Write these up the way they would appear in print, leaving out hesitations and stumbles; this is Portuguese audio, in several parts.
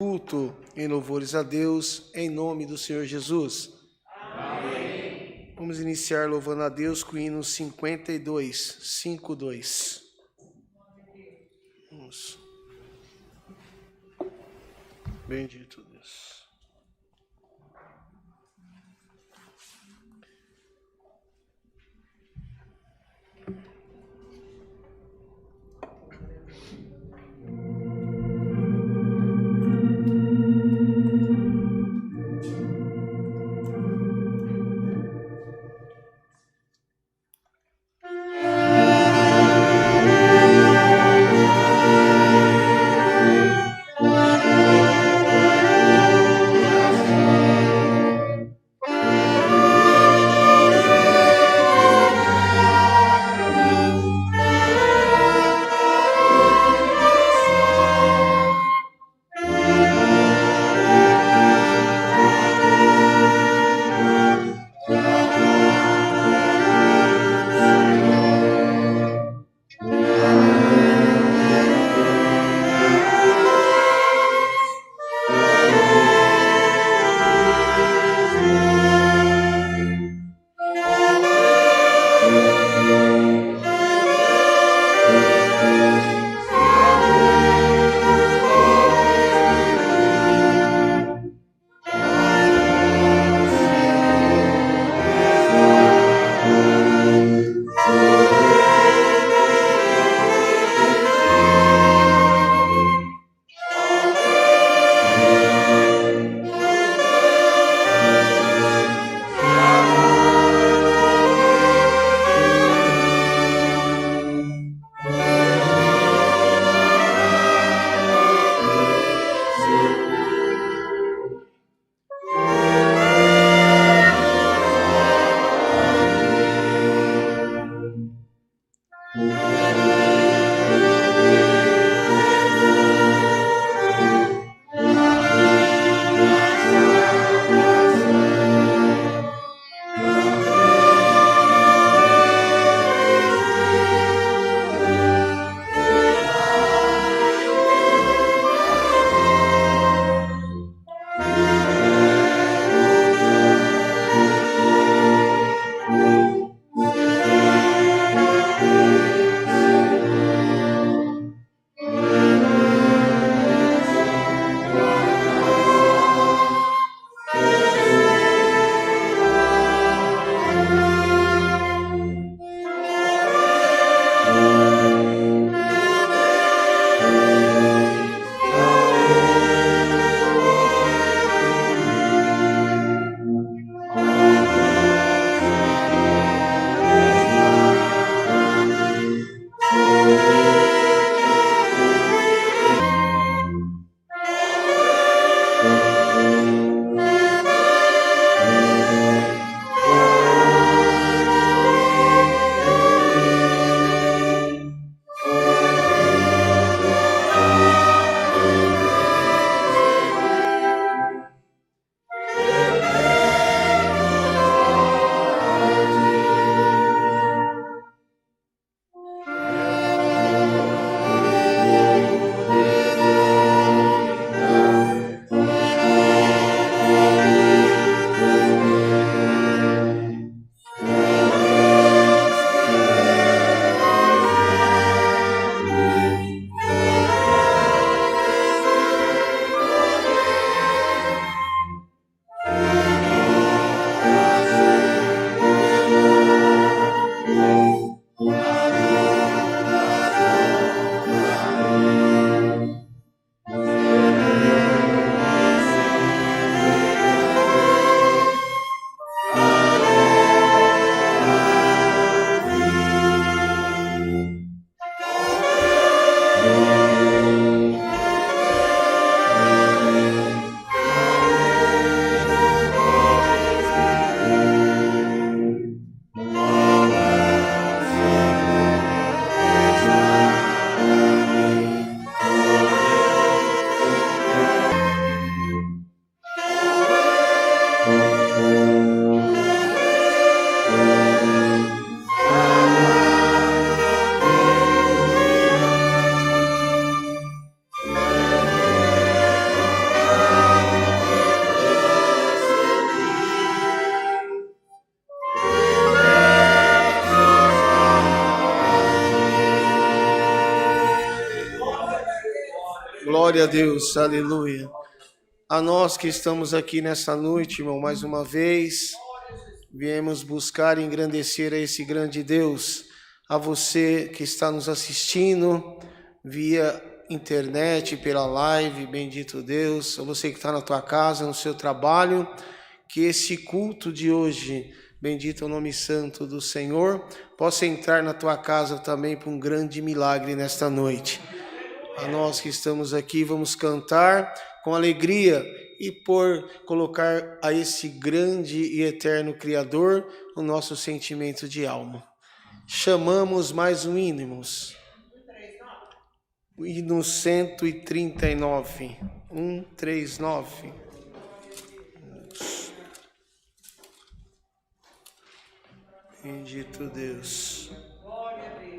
Culto em louvores a Deus, em nome do Senhor Jesus. Amém. Vamos iniciar louvando a Deus com o hino 52, 52. Vamos. Bendito Deus. Glória a Deus, aleluia. A nós que estamos aqui nessa noite, irmão, mais uma vez, viemos buscar e engrandecer a esse grande Deus. A você que está nos assistindo via internet, pela live, bendito Deus. A você que está na tua casa, no seu trabalho, que esse culto de hoje, bendito é o nome santo do Senhor, possa entrar na tua casa também para um grande milagre nesta noite. A nós que estamos aqui, vamos cantar com alegria e por colocar a esse grande e eterno Criador o nosso sentimento de alma. Chamamos mais um hino, o hino 139, 139. Bendito Deus. Glória a Deus.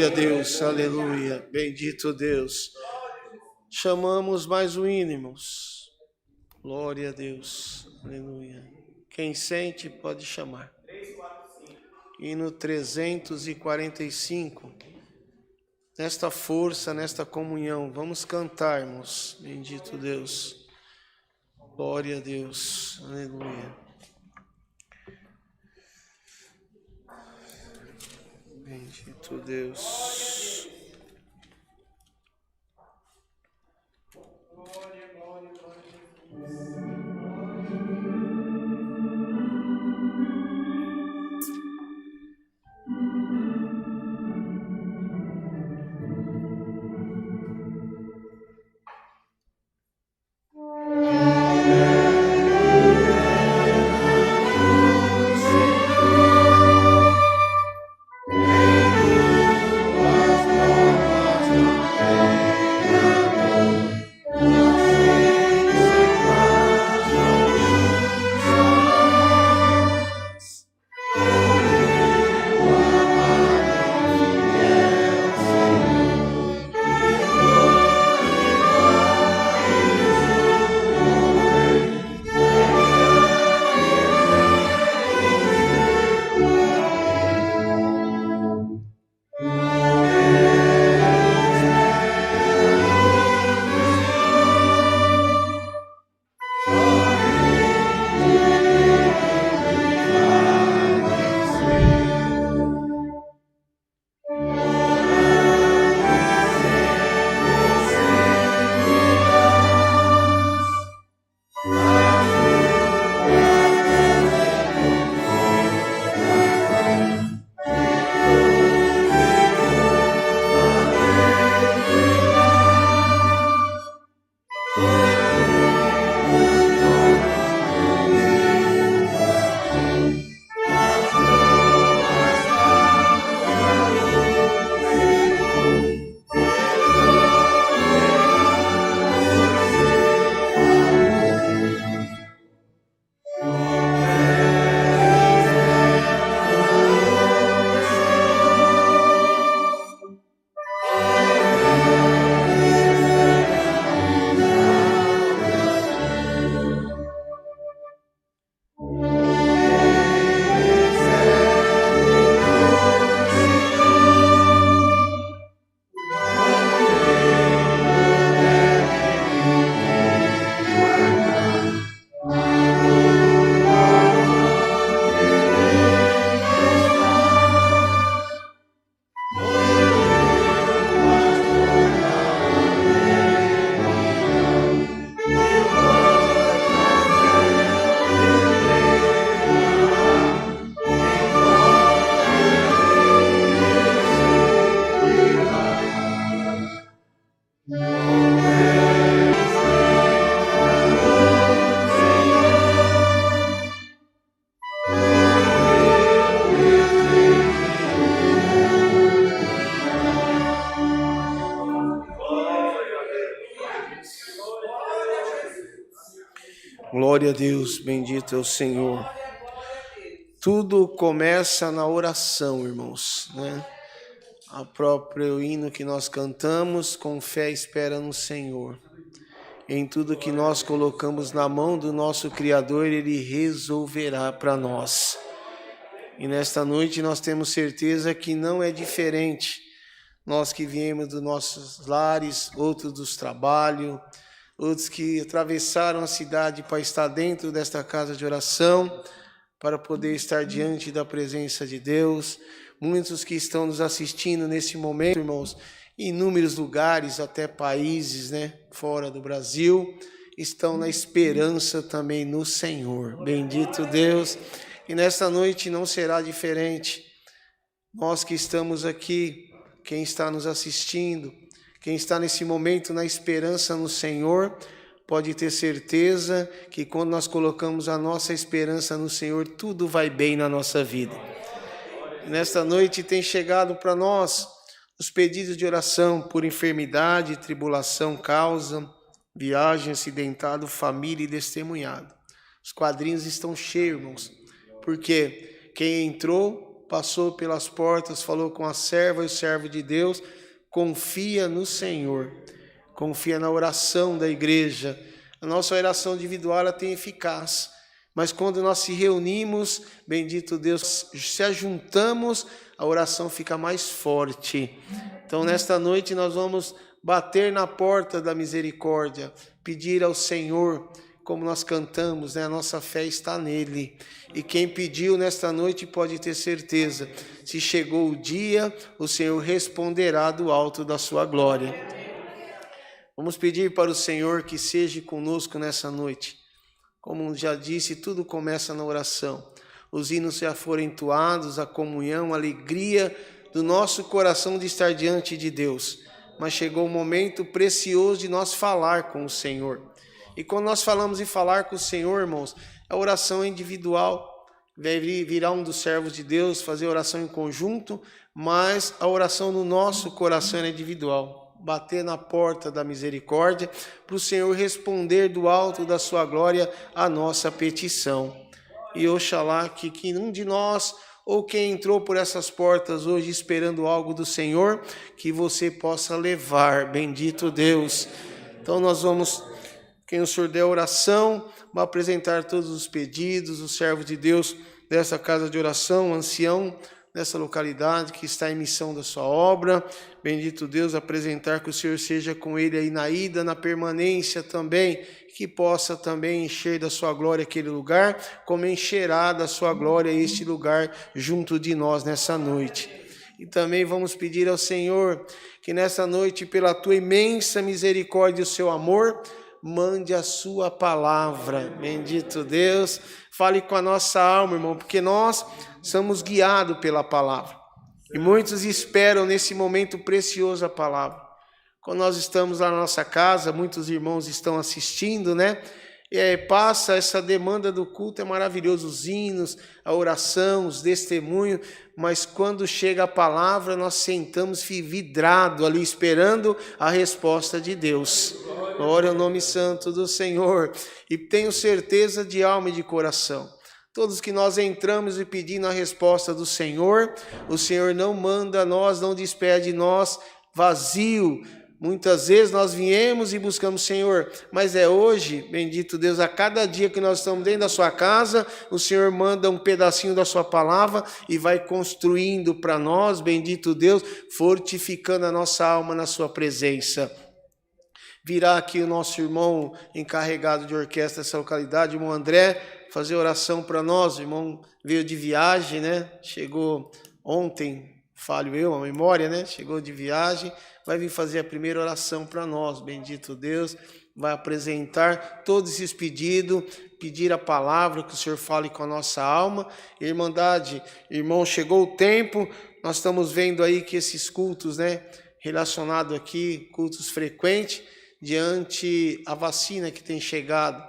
Glória a Deus, aleluia, bendito Deus. Chamamos mais um hino, irmãos. Glória a Deus, aleluia. Quem sente pode chamar. Hino 345. Nesta força, nesta comunhão, vamos cantarmos, bendito Deus. Glória a Deus, aleluia. Bendito Deus. Glória, glória, glória a Glória a Deus, bendito é o Senhor. Tudo começa na oração, irmãos, né? O próprio hino que nós cantamos, com fé espera no Senhor. Em tudo que nós colocamos na mão do nosso Criador, Ele resolverá para nós. E nesta noite nós temos certeza que não é diferente. Nós que viemos dos nossos lares, outros dos trabalhos, outros que atravessaram a cidade para estar dentro desta casa de oração, para poder estar diante da presença de Deus. Muitos que estão nos assistindo nesse momento, irmãos, em inúmeros lugares, até países, né, fora do Brasil, estão na esperança também no Senhor. Bendito Deus. E nesta noite não será diferente. Nós que estamos aqui, quem está nos assistindo, quem está nesse momento na esperança no Senhor, pode ter certeza que quando nós colocamos a nossa esperança no Senhor, tudo vai bem na nossa vida. Nesta noite tem chegado para nós os pedidos de oração por enfermidade, tribulação, causa, viagem, acidentado, família e testemunhado. Os quadrinhos estão cheios, irmãos, porque quem entrou, passou pelas portas, falou com a serva e o servo de Deus, confia no Senhor, confia na oração da igreja. A nossa oração individual ela tem eficácia, mas quando nós se reunimos, bendito Deus, se ajuntamos, a oração fica mais forte. Então, nesta noite, nós vamos bater na porta da misericórdia, pedir ao Senhor, como nós cantamos, né? A nossa fé está nele. E quem pediu nesta noite pode ter certeza, se chegou o dia, o Senhor responderá do alto da sua glória. Vamos pedir para o Senhor que seja conosco nessa noite. Como já disse, tudo começa na oração. Os hinos já foram entoados, a comunhão, a alegria do nosso coração de estar diante de Deus. Mas chegou o momento precioso de nós falar com o Senhor. E quando nós falamos em falar com o Senhor, irmãos, a oração é individual. Virá um dos servos de Deus fazer oração em conjunto, mas a oração no nosso coração é individual. Bater na porta da misericórdia para o Senhor responder do alto da sua glória a nossa petição. E oxalá que um de nós, ou quem entrou por essas portas hoje esperando algo do Senhor, que você possa levar, bendito Deus. Então nós vamos, quem o Senhor der oração, vai apresentar todos os pedidos, o servo de Deus dessa casa de oração, ancião dessa localidade que está em missão da sua obra. Bendito Deus, apresentar que o Senhor seja com ele aí na ida, na permanência também, que possa também encher da sua glória aquele lugar, como encherá da sua glória este lugar junto de nós nessa noite. E também vamos pedir ao Senhor que nessa noite, pela tua imensa misericórdia e o seu amor, mande a sua palavra. Bendito Deus, fale com a nossa alma, irmão, porque nós somos guiados pela palavra. E muitos esperam nesse momento precioso a palavra. Quando nós estamos lá na nossa casa, muitos irmãos estão assistindo, né? E passa essa demanda do culto, é maravilhoso, os hinos, a oração, os testemunhos, mas quando chega a palavra, nós sentamos vidrado ali, esperando a resposta de Deus. Glória ao nome santo do Senhor. E tenho certeza de alma e de coração. Todos que nós entramos e pedindo a resposta do Senhor, o Senhor não manda nós, não despede nós vazio. Muitas vezes nós viemos e buscamos o Senhor, mas é hoje, bendito Deus, a cada dia que nós estamos dentro da sua casa, o Senhor manda um pedacinho da sua palavra e vai construindo para nós, bendito Deus, fortificando a nossa alma na sua presença. Virá aqui o nosso irmão encarregado de orquestra dessa localidade, o irmão André, fazer oração para nós. O irmão veio de viagem, né? Chegou ontem, falho eu, a memória, né? Chegou de viagem, vai vir fazer a primeira oração para nós, bendito Deus. Vai apresentar todos esses pedidos, pedir a palavra, que o Senhor fale com a nossa alma. Irmandade, irmão, chegou o tempo, nós estamos vendo aí que esses cultos, né? Relacionados aqui, cultos frequentes, diante a vacina que tem chegado.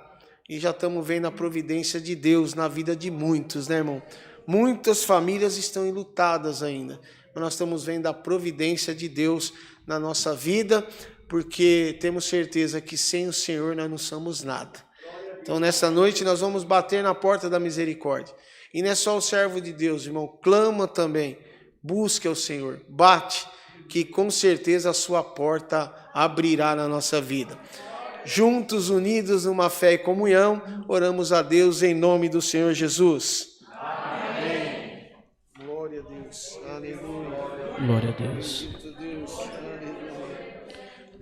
E já estamos vendo a providência de Deus na vida de muitos, né, irmão? Muitas famílias estão enlutadas ainda, mas nós estamos vendo a providência de Deus na nossa vida, porque temos certeza que sem o Senhor nós não somos nada. Então, nessa noite, nós vamos bater na porta da misericórdia. E não é só o servo de Deus, irmão. Clama também. Busque ao Senhor. Bate, que com certeza a sua porta abrirá na nossa vida. Juntos, unidos numa fé e comunhão, oramos a Deus em nome do Senhor Jesus. Amém. Glória a Deus. Aleluia. Glória a Deus.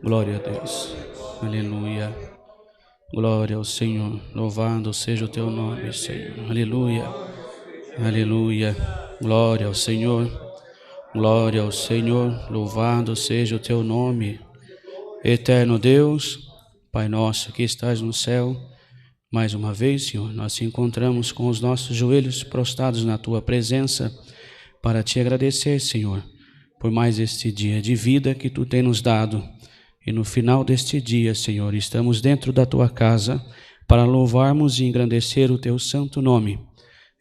Glória a Deus. Aleluia. Glória ao Senhor. Louvado seja o teu nome, Senhor. Aleluia. Aleluia. Glória ao Senhor. Glória ao Senhor. Louvado seja o teu nome. Eterno Deus, Pai nosso que estás no céu, mais uma vez, Senhor, nós te encontramos com os nossos joelhos prostrados na tua presença para te agradecer, Senhor, por mais este dia de vida que tu tens nos dado. E no final deste dia, Senhor, estamos dentro da tua casa para louvarmos e engrandecer o teu santo nome,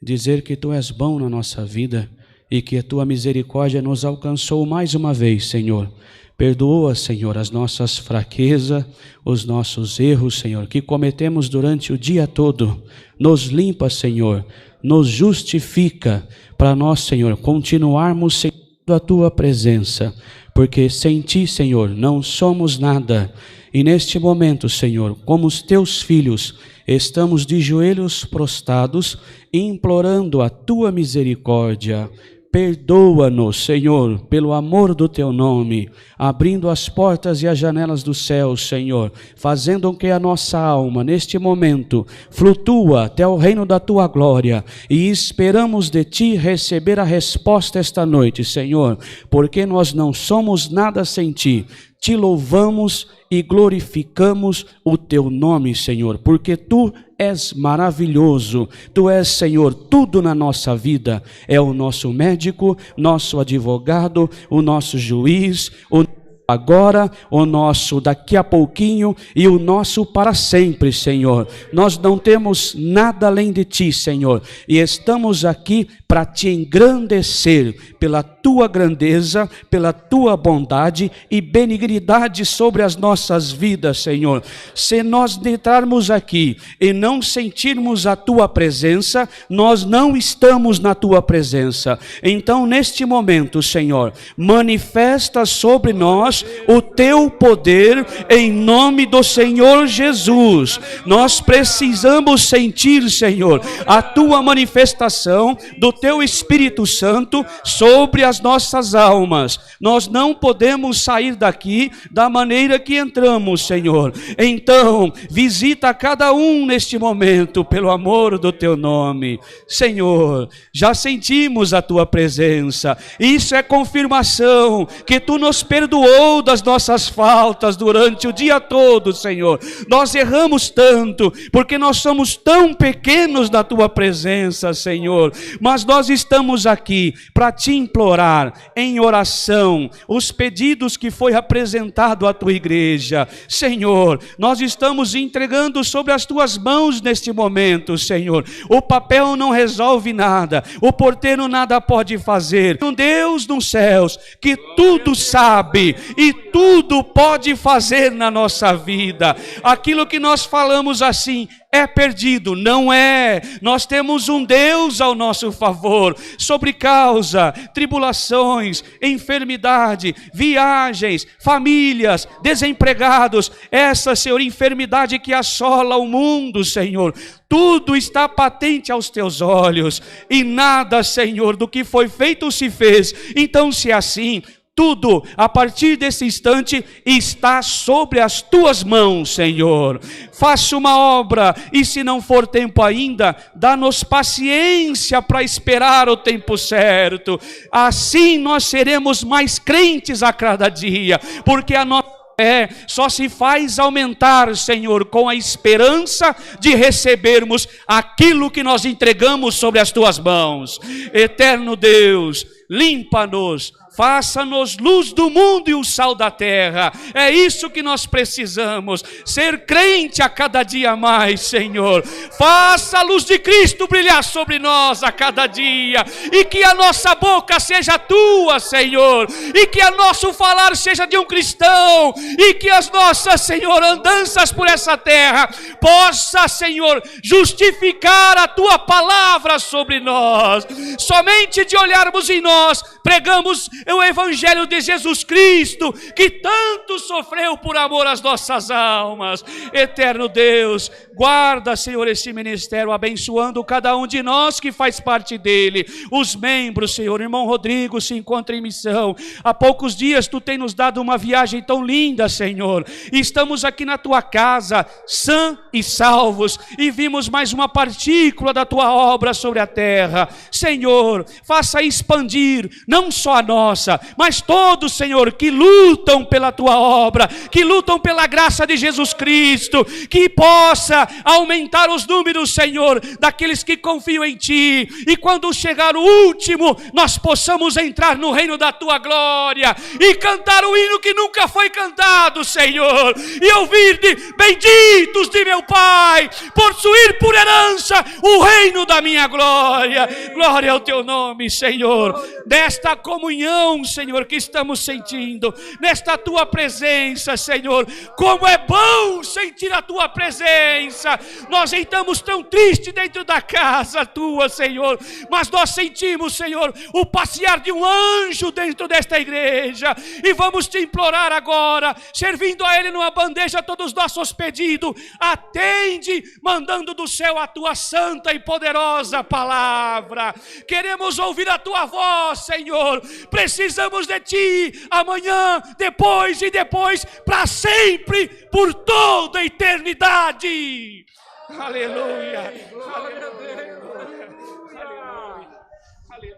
dizer que tu és bom na nossa vida e que a tua misericórdia nos alcançou mais uma vez, Senhor. Perdoa, Senhor, as nossas fraquezas, os nossos erros, Senhor, que cometemos durante o dia todo. Nos limpa, Senhor, nos justifica para nós, Senhor, continuarmos seguindo a tua presença, porque sem ti, Senhor, não somos nada. E neste momento, Senhor, como os teus filhos, estamos de joelhos prostrados, implorando a tua misericórdia. Perdoa-nos, Senhor, pelo amor do teu nome, abrindo as portas e as janelas do céu, Senhor, fazendo com que a nossa alma, neste momento, flutua até o reino da tua glória, e esperamos de ti receber a resposta esta noite, Senhor, porque nós não somos nada sem ti. Te louvamos e glorificamos o teu nome, Senhor, porque tu és maravilhoso, tu és, Senhor, tudo na nossa vida, é o nosso médico, nosso advogado, o nosso juiz, o agora, o nosso daqui a pouquinho e o nosso para sempre, Senhor. Nós não temos nada além de ti, Senhor, e estamos aqui para te engrandecer pela tua grandeza, pela tua bondade e benignidade sobre as nossas vidas, Senhor. Se nós entrarmos aqui e não sentirmos a tua presença, nós não estamos na tua presença. Então, neste momento, Senhor, manifesta sobre nós o teu poder em nome do Senhor Jesus. Nós precisamos sentir, Senhor, a tua manifestação do teu Espírito Santo sobre as nossas almas. Nós não podemos sair daqui da maneira que entramos, Senhor. Então, visita cada um neste momento, pelo amor do teu nome. Senhor, já sentimos a tua presença. Isso é confirmação que tu nos perdoou das nossas faltas durante o dia todo, Senhor. Nós erramos tanto, porque nós somos tão pequenos na tua presença, Senhor. Mas nós estamos aqui para te implorar em oração os pedidos que foi apresentado à tua igreja. Senhor, nós estamos entregando sobre as tuas mãos neste momento, Senhor. O papel não resolve nada, o porteiro nada pode fazer. Um Deus nos céus que tudo sabe e tudo pode fazer na nossa vida. Aquilo que nós falamos assim é perdido, não é. Nós temos um Deus ao nosso favor, sobre causa, tribulações, enfermidade, viagens, famílias, desempregados, essa, Senhor, enfermidade que assola o mundo, Senhor. Tudo está patente aos teus olhos e nada, Senhor, do que foi feito se fez. Então, se é assim, tudo, a partir desse instante, está sobre as tuas mãos, Senhor. Faça uma obra, e se não for tempo ainda, dá-nos paciência para esperar o tempo certo. Assim nós seremos mais crentes a cada dia, porque a nossa fé só se faz aumentar, Senhor, com a esperança de recebermos aquilo que nós entregamos sobre as tuas mãos. Eterno Deus, limpa-nos, Faça-nos luz do mundo e o sal da terra. É isso que nós precisamos, ser crente a cada dia mais, Senhor. Faça a luz de Cristo brilhar sobre nós a cada dia, e que a nossa boca seja tua, Senhor, e que o nosso falar seja de um cristão, e que as nossas, Senhor, andanças por essa terra possa, Senhor, justificar a tua palavra sobre nós. Somente de olharmos em nós, pregamos o evangelho de Jesus Cristo, que tanto sofreu por amor às nossas almas. Eterno Deus, guarda, Senhor, esse ministério, abençoando cada um de nós que faz parte dele. Os membros, Senhor, irmão Rodrigo se encontra em missão. Há poucos dias tu tem nos dado uma viagem tão linda, Senhor, e estamos aqui na tua casa, sã e salvos, e vimos mais uma partícula da tua obra sobre a terra. Senhor, faça expandir não só a nossa, mas todos, Senhor, que lutam pela tua obra, que lutam pela graça de Jesus Cristo, que possa aumentar os números, Senhor, daqueles que confiam em ti, e quando chegar o último, nós possamos entrar no reino da tua glória e cantar o hino que nunca foi cantado, Senhor, e ouvir-te: benditos de meu Pai, possuir por herança o reino da minha glória. Glória ao teu nome, Senhor, desta comunhão, Senhor, que estamos sentindo, nesta tua presença, Senhor. Como é bom sentir a tua presença. Nós estamos tão tristes dentro da casa tua, Senhor, mas nós sentimos, Senhor, o passear de um anjo dentro desta igreja, e vamos te implorar agora, servindo a Ele numa bandeja todos os nossos pedidos. Atende, mandando do céu a tua santa e poderosa palavra. Queremos ouvir a tua voz, Senhor. Precisamos de ti amanhã, depois e depois, para sempre, por toda a eternidade. Aleluia. Glória a Deus.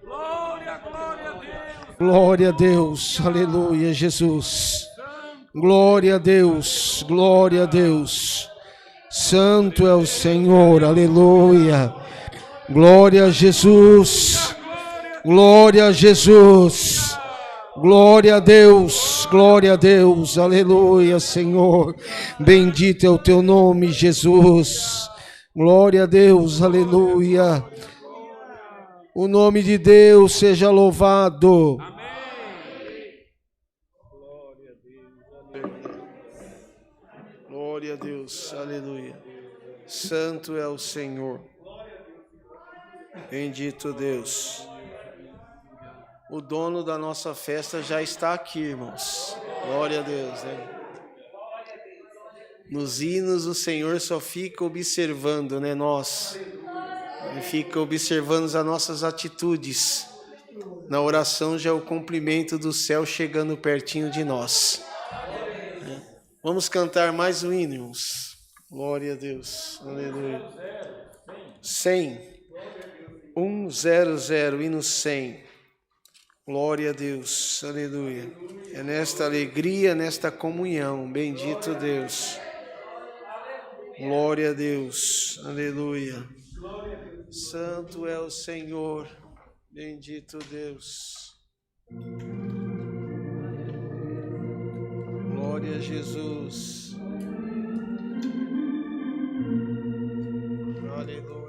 Glória, glória a Deus. Glória a Deus, aleluia, Jesus. Glória a Deus, glória a Deus. Santo é o Senhor, aleluia. Glória a Jesus, glória a Jesus. Glória a Deus, aleluia, Senhor. Bendito é o teu nome, Jesus. Glória a Deus, aleluia. O nome de Deus seja louvado. Glória a Deus, aleluia. Santo é o Senhor. Bendito Deus. O dono da nossa festa já está aqui, irmãos. Glória a Deus, né? Nos hinos o Senhor só fica observando, né? Nós. Ele fica observando as nossas atitudes. Na oração já é o cumprimento do céu chegando pertinho de nós. Vamos cantar mais um hino, irmãos. Glória a Deus. Aleluia. 100. 100, hino 100. Glória a Deus. Aleluia. É nesta alegria, nesta comunhão. Bendito Deus. Glória a Deus. Aleluia. Santo é o Senhor. Bendito Deus. Glória a Jesus. Aleluia.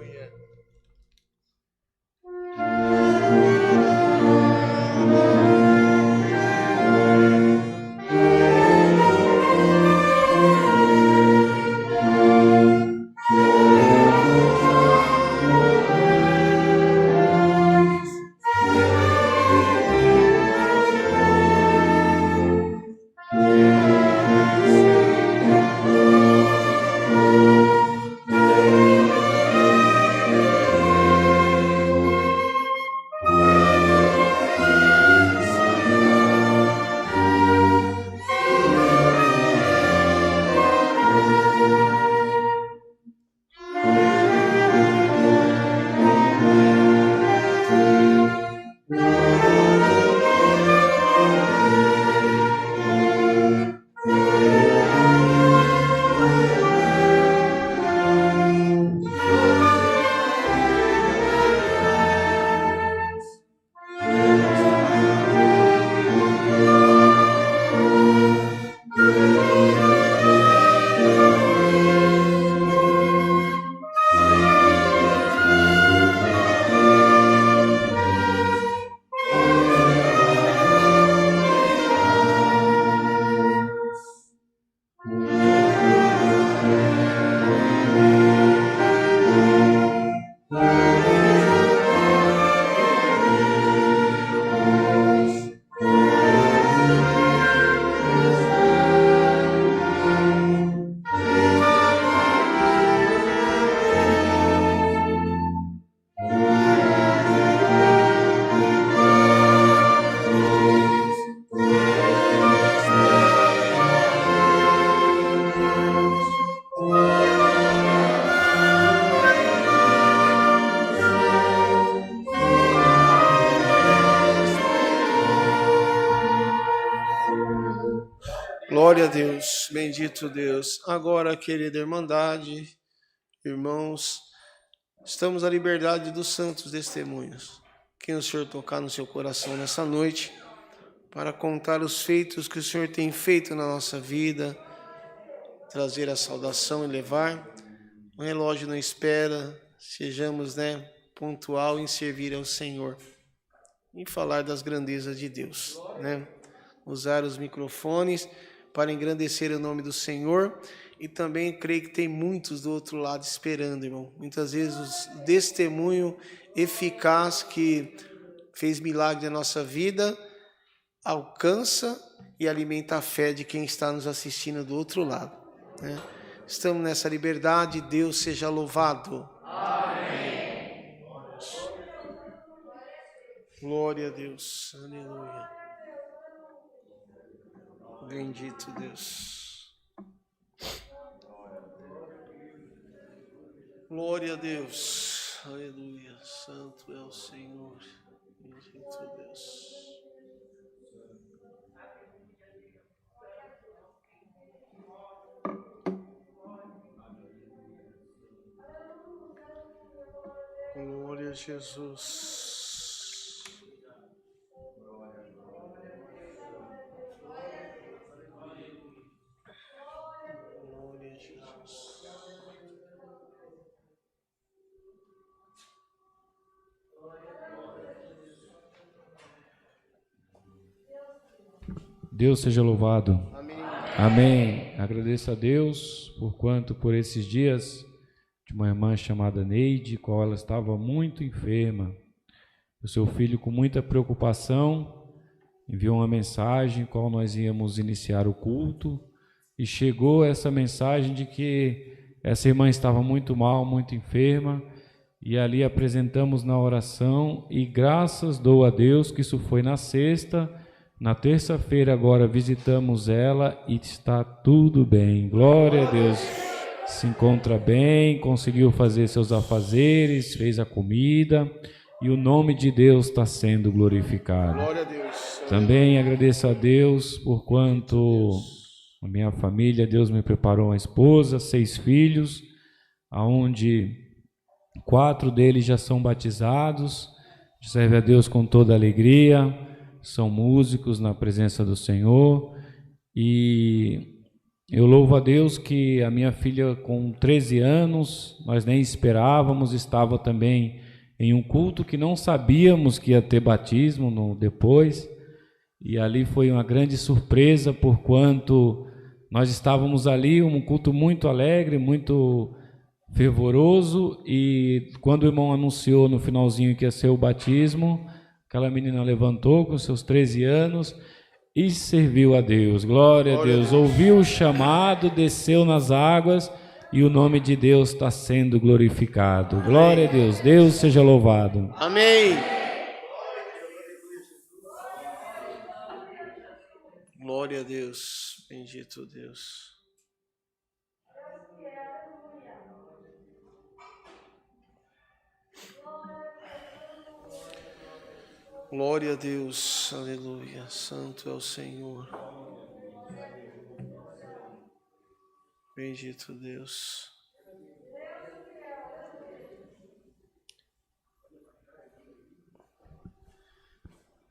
Glória a Deus, bendito Deus. Agora, querida Irmandade, irmãos, estamos à liberdade dos santos testemunhos. Quem o Senhor tocar no seu coração nessa noite, para contar os feitos que o Senhor tem feito na nossa vida, trazer a saudação e levar. O relógio não espera, sejamos, pontual em servir ao Senhor, em falar das grandezas de Deus, Usar os microfones para engrandecer o nome do Senhor. E também creio que tem muitos do outro lado esperando, irmão. Muitas vezes o testemunho eficaz que fez milagre na nossa vida alcança e alimenta a fé de quem está nos assistindo do outro lado. Estamos nessa liberdade, Deus seja louvado. Amém. Glória a Deus, aleluia. Bendito Deus. Glória a Deus, aleluia. Santo é o Senhor, bendito Deus. Glória a Jesus. Glória a Jesus. Deus seja louvado. Amém. Amém. Agradeço a Deus por esses dias de uma irmã chamada Neide, qual ela estava muito enferma. O seu filho, com muita preocupação, enviou uma mensagem qual nós íamos iniciar o culto, e chegou essa mensagem de que essa irmã estava muito mal, muito enferma, e ali apresentamos na oração, e graças dou a Deus que isso foi na sexta. Na terça-feira agora visitamos ela e está tudo bem. Glória a Deus. Se encontra bem, conseguiu fazer seus afazeres, fez a comida e o nome de Deus está sendo glorificado. Glória a Deus. Também agradeço a Deus por quanto a minha família, Deus me preparou uma esposa, 6 filhos, aonde 4 deles já são batizados, serve a Deus com toda alegria, são músicos na presença do Senhor, e eu louvo a Deus que a minha filha com 13 anos, nós nem esperávamos, estava também em um culto que não sabíamos que ia ter batismo depois, e ali foi uma grande surpresa, porquanto nós estávamos ali, um culto muito alegre, muito fervoroso, e quando o irmão anunciou no finalzinho que ia ser o batismo, aquela menina levantou com seus 13 anos e serviu a Deus. Glória a Deus. Ouviu o chamado, desceu nas águas e o nome de Deus está sendo glorificado. Glória a Deus. Deus seja louvado. Amém. Glória a Deus. Bendito Deus. Glória a Deus, aleluia, santo é o Senhor. Bendito Deus.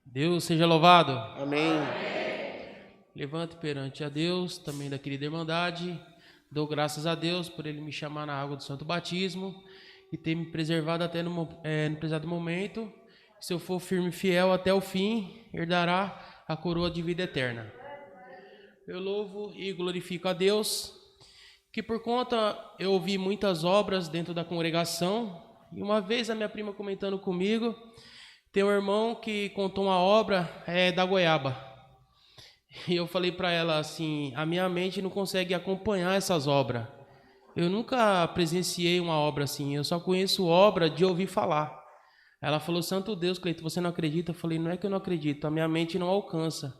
Deus seja louvado. Amém. Levante perante a Deus, também da querida Irmandade. Dou graças a Deus por Ele me chamar na água do Santo Batismo e ter me preservado até no presente momento. Se eu for firme e fiel até o fim, herdará a coroa de vida eterna. Eu louvo e glorifico a Deus, que por conta eu ouvi muitas obras dentro da congregação, e uma vez a minha prima comentando comigo, tem um irmão que contou uma obra da goiaba. E eu falei para ela assim, a minha mente não consegue acompanhar essas obras. Eu nunca presenciei uma obra assim, eu só conheço obra de ouvir falar. Ela falou, santo Deus, Cleito, você não acredita? Eu falei, não é que eu não acredito, a minha mente não alcança.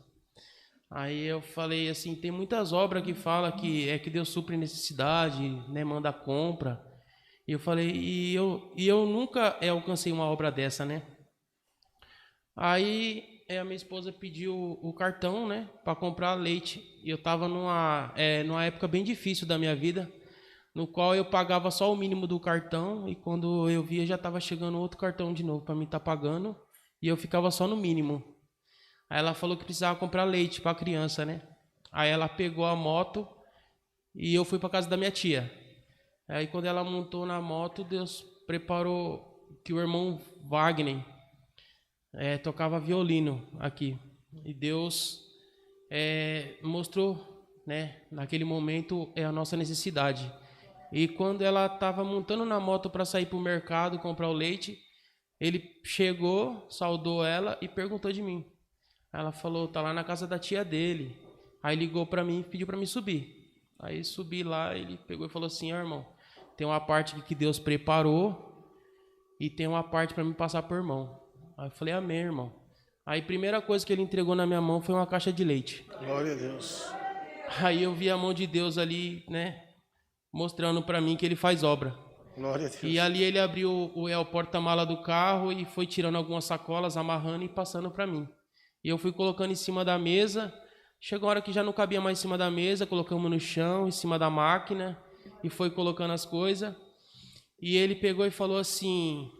Aí eu falei assim, tem muitas obras que falam que Deus supre necessidade, manda compra. E eu falei, e eu nunca alcancei uma obra dessa, né? Aí a minha esposa pediu o cartão, né, para comprar leite. E eu estava numa época bem difícil da minha vida, no qual eu pagava só o mínimo do cartão, e quando eu via já estava chegando outro cartão de novo para mim estar pagando, e eu ficava só no mínimo. Aí ela falou que precisava comprar leite para a criança, né? Aí ela pegou a moto e eu fui para casa da minha tia. Aí quando ela montou na moto, Deus preparou que o irmão Wagner tocava violino aqui. E Deus mostrou, né, naquele momento a nossa necessidade. E quando ela estava montando na moto para sair para o mercado comprar o leite, ele chegou, saudou ela e perguntou de mim. Ela falou, tá lá na casa da tia dele. Aí ligou para mim e pediu para mim subir. Aí subi lá, ele pegou e falou assim, irmão, tem uma parte que Deus preparou e tem uma parte para me passar por irmão. Aí eu falei, amém, irmão. Aí a primeira coisa que ele entregou na minha mão foi uma caixa de leite. Glória a Deus. Aí eu vi a mão de Deus ali, né, mostrando para mim que ele faz obra. Glória a Deus. E ali ele abriu o porta-mala do carro e foi tirando algumas sacolas, amarrando e passando para mim. E eu fui colocando em cima da mesa. Chegou a hora que já não cabia mais em cima da mesa, colocamos no chão, em cima da máquina, e foi colocando as coisas. E ele pegou e falou assim,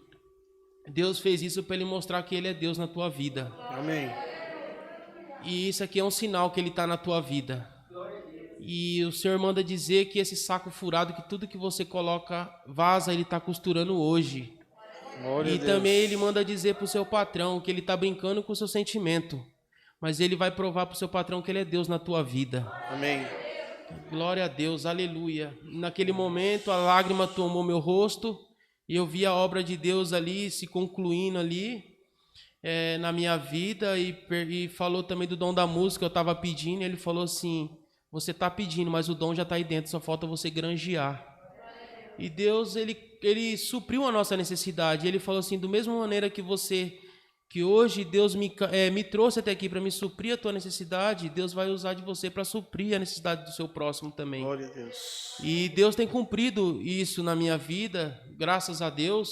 Deus fez isso para ele mostrar que ele é Deus na tua vida. Amém. E isso aqui é um sinal que ele está na tua vida. E o Senhor manda dizer que esse saco furado, que tudo que você coloca vaza, ele está costurando hoje. Glória a E Deus. também ele manda dizer para o seu patrão que ele está brincando com o seu sentimento. Mas ele vai provar para o seu patrão que ele é Deus na tua vida. Amém. Glória a Deus, aleluia. Naquele momento a lágrima tomou meu rosto e eu vi a obra de Deus ali se concluindo ali na minha vida. E falou também do dom da música, eu estava pedindo. Ele falou assim, você está pedindo, mas o dom já está aí dentro, só falta você granjear. E Deus, ele supriu a nossa necessidade. Ele falou assim, do mesma maneira que hoje Deus me trouxe até aqui para me suprir a tua necessidade, Deus vai usar de você para suprir a necessidade do seu próximo também. Glória a Deus. E Deus tem cumprido isso na minha vida, graças a Deus,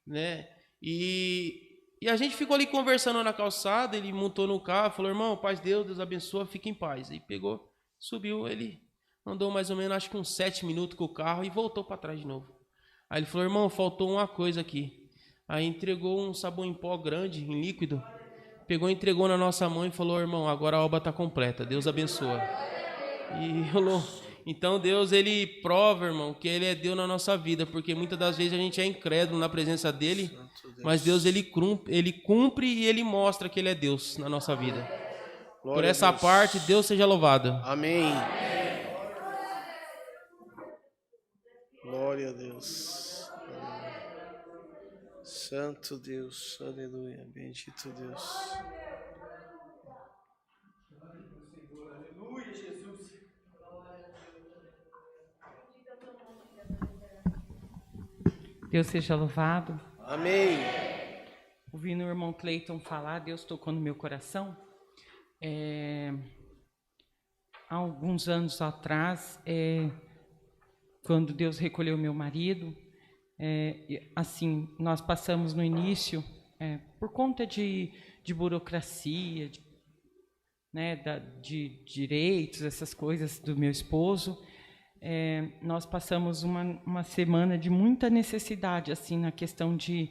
né? E a gente ficou ali conversando na calçada, ele montou no carro, falou, irmão, paz Deus, Deus abençoa, fica em paz. Aí pegou, subiu, ele andou mais ou menos, acho que uns 7 minutos com o carro e voltou para trás de novo. Aí ele falou, irmão, faltou uma coisa aqui. Aí entregou um sabão em pó grande, em líquido, pegou e entregou na nossa mão e falou, irmão, agora a obra está completa, Deus abençoa. E rolou. Então Deus, ele prova, irmão, que ele é Deus na nossa vida, porque muitas das vezes a gente é incrédulo na presença dele, mas Deus, ele cumpre e ele mostra que ele é Deus na nossa vida. Glória Por essa a Deus. parte, Deus seja louvado. Amém. Glória a Deus. Santo Deus, aleluia, bendito Deus. Aleluia, Jesus. Deus seja louvado. Amém. Ouvindo o irmão Cleiton falar, Deus tocou no meu coração. Há alguns anos atrás, quando Deus recolheu meu marido, assim, nós passamos no início, por conta de burocracia, de direitos, essas coisas do meu esposo, nós passamos uma semana de muita necessidade, assim, na questão de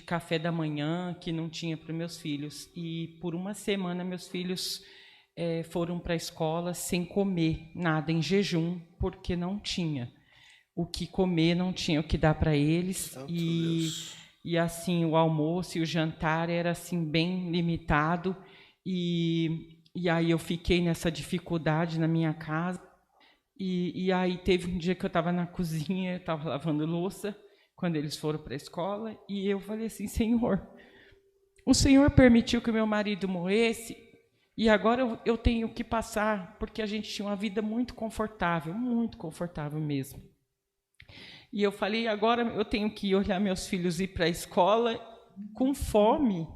café da manhã, que não tinha para meus filhos. E por uma semana meus filhos foram para a escola sem comer nada, em jejum, porque não tinha o que comer, não tinha o que dar para eles. E assim, o almoço e o jantar era assim bem limitado. E aí eu fiquei nessa dificuldade na minha casa. E aí teve um dia que eu estava na cozinha, eu estava lavando louça, quando eles foram para a escola, e eu falei assim, Senhor, o Senhor permitiu que o meu marido morresse, e agora eu tenho que passar, porque a gente tinha uma vida muito confortável mesmo. E eu falei, agora eu tenho que olhar meus filhos ir para a escola com fome,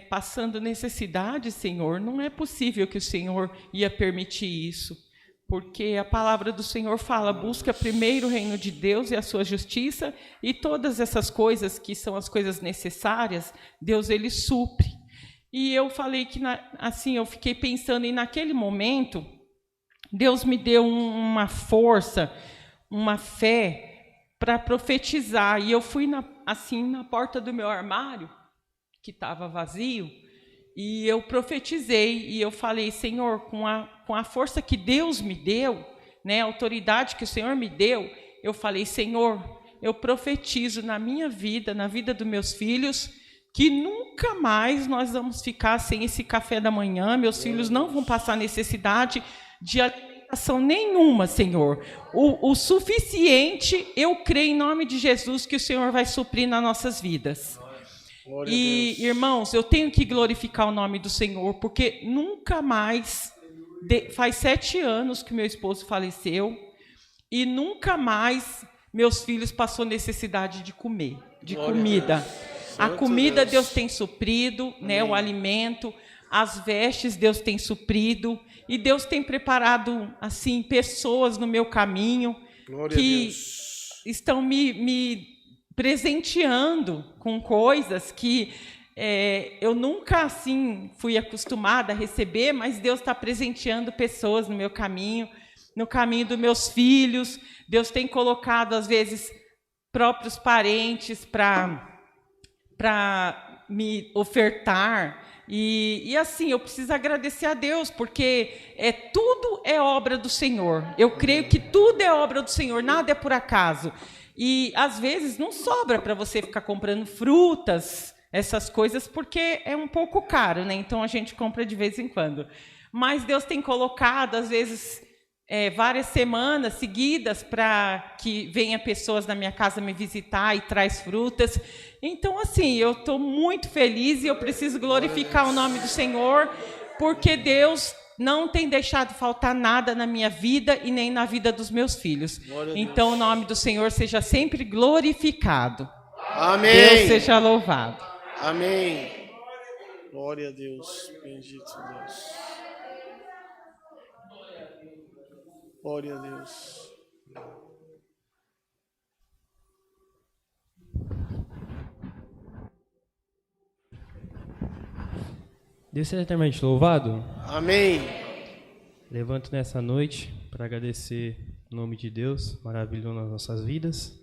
passando necessidade, Senhor. Não é possível que o Senhor ia permitir isso, porque a palavra do Senhor fala, busca primeiro o reino de Deus e a sua justiça, e todas essas coisas que são as coisas necessárias, Deus, ele supre. E eu falei que, assim, eu fiquei pensando, e naquele momento, Deus me deu uma força, uma fé para profetizar. E eu fui, assim, na porta do meu armário, que estava vazio, e eu profetizei, e eu falei, Senhor, com a força que Deus me deu, né, a autoridade que o Senhor me deu, eu falei, Senhor, eu profetizo na minha vida, na vida dos meus filhos, que nunca mais nós vamos ficar sem esse café da manhã, meus filhos não vão passar necessidade de alimentação nenhuma, Senhor. O suficiente, eu creio em nome de Jesus que o Senhor vai suprir nas nossas vidas. E, irmãos, eu tenho que glorificar o nome do Senhor, porque nunca mais, faz 7 anos que meu esposo faleceu, e nunca mais meus filhos passaram necessidade de comer, de comida. A comida Deus tem suprido, né, o alimento, as vestes Deus tem suprido, e Deus tem preparado assim pessoas no meu caminho que estão me presenteando com coisas que eu nunca assim fui acostumada a receber, mas Deus está presenteando pessoas no meu caminho, no caminho dos meus filhos. Deus tem colocado às vezes próprios parentes para me ofertar, e assim, eu preciso agradecer a Deus, porque tudo é obra do Senhor. Eu creio que tudo é obra do Senhor, nada é por acaso. E às vezes não sobra para você ficar comprando frutas, essas coisas, porque é um pouco caro, né? Então a gente compra de vez em quando. Mas Deus tem colocado, às vezes, várias semanas seguidas para que venha pessoas na minha casa me visitar e traz frutas. Então, assim, eu estou muito feliz e eu preciso glorificar o nome do Senhor, porque Deus não tem deixado faltar nada na minha vida e nem na vida dos meus filhos. Então, o nome do Senhor seja sempre glorificado. Amém. Deus seja louvado. Amém. Glória a Deus. Bendito Deus. Glória a Deus. Deus seja eternamente louvado. Amém. Levanto nessa noite para agradecer o nome de Deus maravilhoso nas nossas vidas.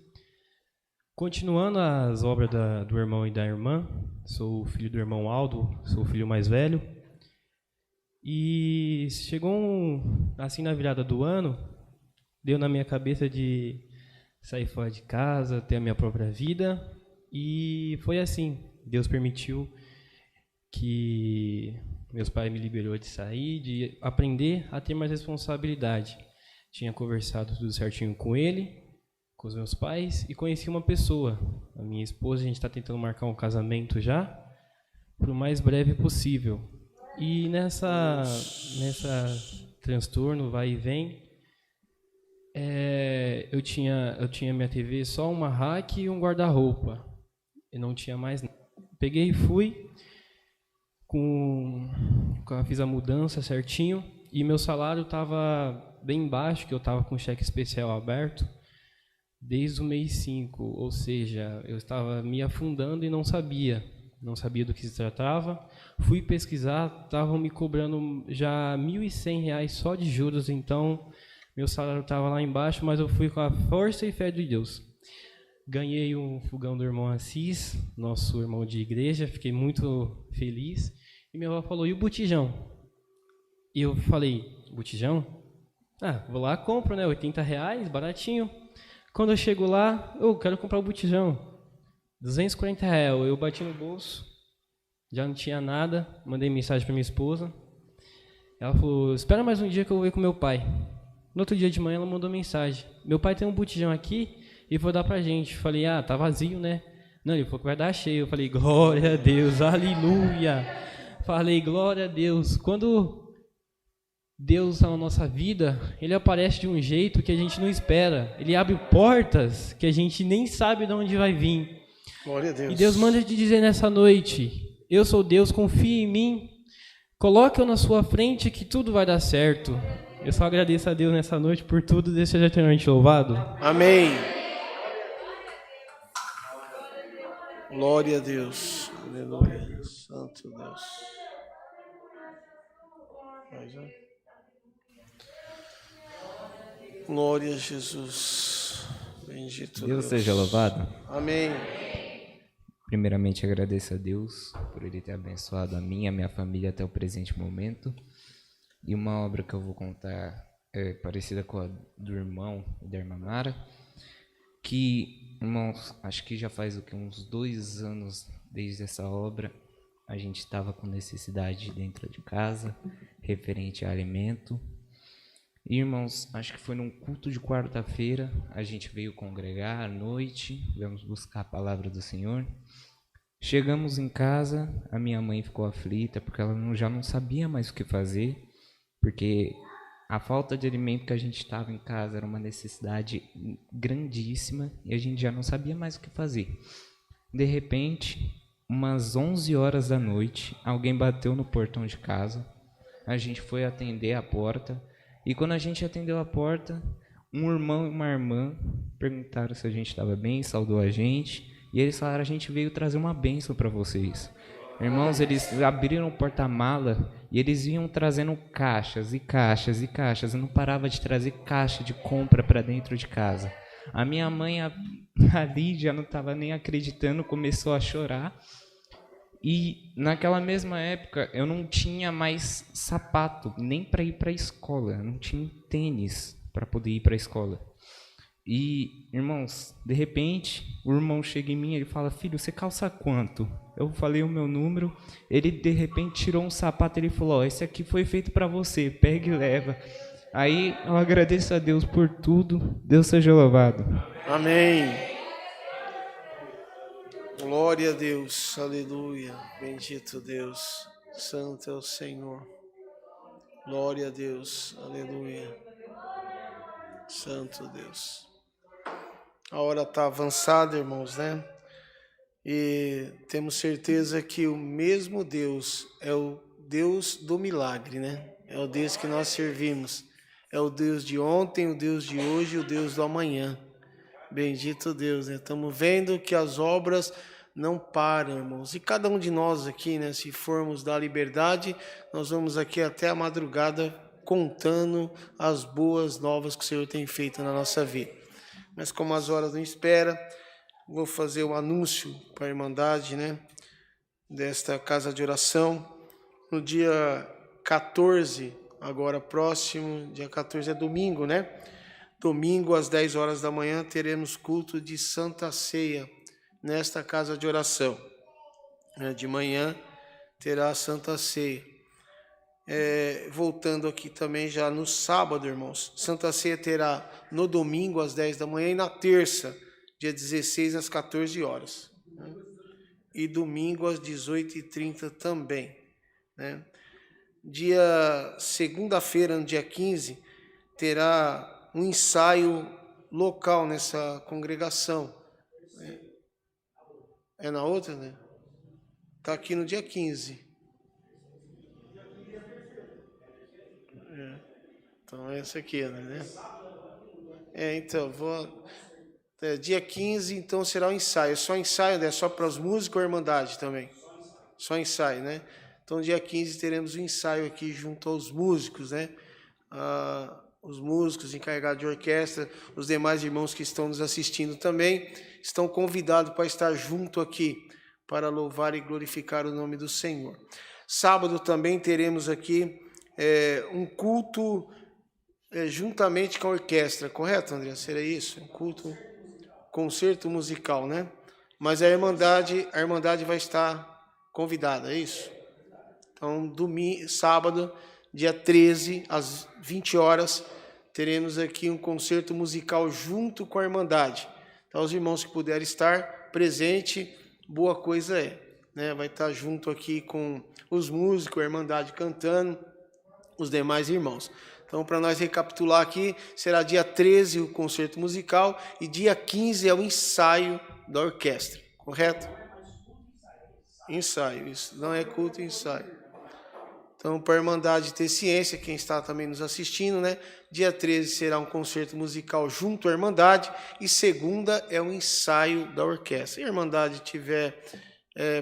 Continuando as obras do irmão e da irmã, sou o filho do irmão Aldo, sou o filho mais velho. E chegou assim na virada do ano, deu na minha cabeça de sair fora de casa, ter a minha própria vida. E foi assim, Deus permitiu que meus pais me liberou de sair, de aprender a ter mais responsabilidade. Tinha conversado tudo certinho com ele, com os meus pais, e conheci uma pessoa, a minha esposa. A gente está tentando marcar um casamento já, para o mais breve possível. E nessa transtorno, vai e vem, eu tinha minha TV só uma rack e um guarda-roupa. Eu não tinha mais nada. Peguei e fui, fiz a mudança certinho, e meu salário estava bem baixo, que eu estava com cheque especial aberto desde o mês 5, ou seja, eu estava me afundando e não sabia do que se tratava. Fui pesquisar, estavam me cobrando já R$ 1.100 só de juros, então meu salário estava lá embaixo, mas eu fui com a força e fé de Deus. Ganhei um fogão do irmão Assis, nosso irmão de igreja, fiquei muito feliz. E minha avó falou, e o botijão? E eu falei, botijão? Vou lá, compro, né? R$80, baratinho. Quando eu chego lá, eu quero comprar o botijão. R$240, eu bati no bolso, já não tinha nada, mandei mensagem para minha esposa. Ela falou, espera mais um dia que eu vou ver com meu pai. No outro dia de manhã ela mandou mensagem, meu pai tem um botijão aqui e vou dar pra gente. Falei, tá vazio, né? Não, ele falou que vai dar cheio. Eu falei, glória a Deus, aleluia. Falei, glória a Deus. Quando Deus está na nossa vida, Ele aparece de um jeito que a gente não espera. Ele abre portas que a gente nem sabe de onde vai vir. Glória a Deus. E Deus manda te dizer nessa noite, eu sou Deus, confie em mim, coloque eu na sua frente que tudo vai dar certo. Eu só agradeço a Deus nessa noite por tudo, Deus seja eternamente louvado. Amém. Glória a Deus. Aleluia. Santo Deus. Glória a Jesus. Bendito Deus seja louvado. Amém. Primeiramente, agradeço a Deus por Ele ter abençoado a mim e a minha família até o presente momento. E uma obra que eu vou contar é parecida com a do irmão e da irmã Mara, que, irmãos, acho que já faz uns 2 anos desde essa obra. A gente estava com necessidade dentro de casa, referente a alimento. E, irmãos, acho que foi num culto de quarta-feira, a gente veio congregar à noite, viemos buscar a palavra do Senhor. Chegamos em casa, a minha mãe ficou aflita, porque ela já não sabia mais o que fazer, porque a falta de alimento que a gente estava em casa era uma necessidade grandíssima, e a gente já não sabia mais o que fazer. De repente, umas 11 horas da noite, alguém bateu no portão de casa, a gente foi atender a porta, e quando a gente atendeu a porta, um irmão e uma irmã perguntaram se a gente estava bem, saudou a gente, e eles falaram: a gente veio trazer uma bênção para vocês. Irmãos, eles abriram o porta-mala e eles vinham trazendo caixas e caixas e caixas, e não parava de trazer caixa de compra para dentro de casa. A minha mãe, a Lídia, não estava nem acreditando, começou a chorar. E naquela mesma época eu não tinha mais sapato nem para ir para a escola, eu não tinha tênis para poder ir para a escola. E, irmãos, de repente o irmão chega em mim e ele fala: filho, você calça quanto? Eu falei o meu número, ele de repente tirou um sapato e ele falou: esse aqui foi feito para você, pega e leva. Aí eu agradeço a Deus por tudo, Deus seja louvado. Amém. Glória a Deus, aleluia, bendito Deus, santo é o Senhor. Glória a Deus, aleluia, santo Deus. A hora está avançada, irmãos, né? E temos certeza que o mesmo Deus é o Deus do milagre, né? É o Deus que nós servimos. É o Deus de ontem, o Deus de hoje e o Deus do amanhã. Bendito Deus, né? Estamos vendo que as obras não param, irmãos. E cada um de nós aqui, né? Se formos da liberdade, nós vamos aqui até a madrugada contando as boas novas que o Senhor tem feito na nossa vida. Mas como as horas não esperam, vou fazer o anúncio para a Irmandade, né? Desta casa de oração. No dia 14, agora próximo, dia 14 é domingo, né? Domingo, às 10 horas da manhã, teremos culto de Santa Ceia nesta casa de oração. De manhã terá a Santa Ceia. Voltando aqui também já no sábado, irmãos. Santa Ceia terá no domingo, às 10 da manhã, e na terça, dia 16, às 14 horas. E domingo, às 18h30 também. Né? Segunda-feira, no dia 15, terá um ensaio local nessa congregação. É na outra, né? Está aqui no dia 15. Então, essa aqui, né? Então, dia 15, então, será o ensaio. É só ensaio, né? Só para os músicos ou Irmandade também? Só ensaio, né? Então, dia 15, teremos um ensaio aqui junto aos músicos, né? Os músicos, encarregados de orquestra, os demais irmãos que estão nos assistindo também, estão convidados para estar junto aqui, para louvar e glorificar o nome do Senhor. Sábado também teremos aqui um culto juntamente com a orquestra, correto, André? Seria isso? Um culto, concerto musical, né? Mas a Irmandade vai estar convidada, é isso? Então, sábado, dia 13, às 20 horas, teremos aqui um concerto musical junto com a Irmandade. Então, os irmãos que puderem estar presente, boa coisa é. Né? Vai estar junto aqui com os músicos, a Irmandade cantando, os demais irmãos. Então, para nós recapitular aqui, será dia 13 o concerto musical e dia 15 é o ensaio da orquestra, correto? Ensaio, isso não é culto, ensaio. Então, para a Irmandade ter ciência, quem está também nos assistindo, né? Dia 13 será um concerto musical junto à Irmandade e segunda é um ensaio da orquestra. Se a Irmandade tiver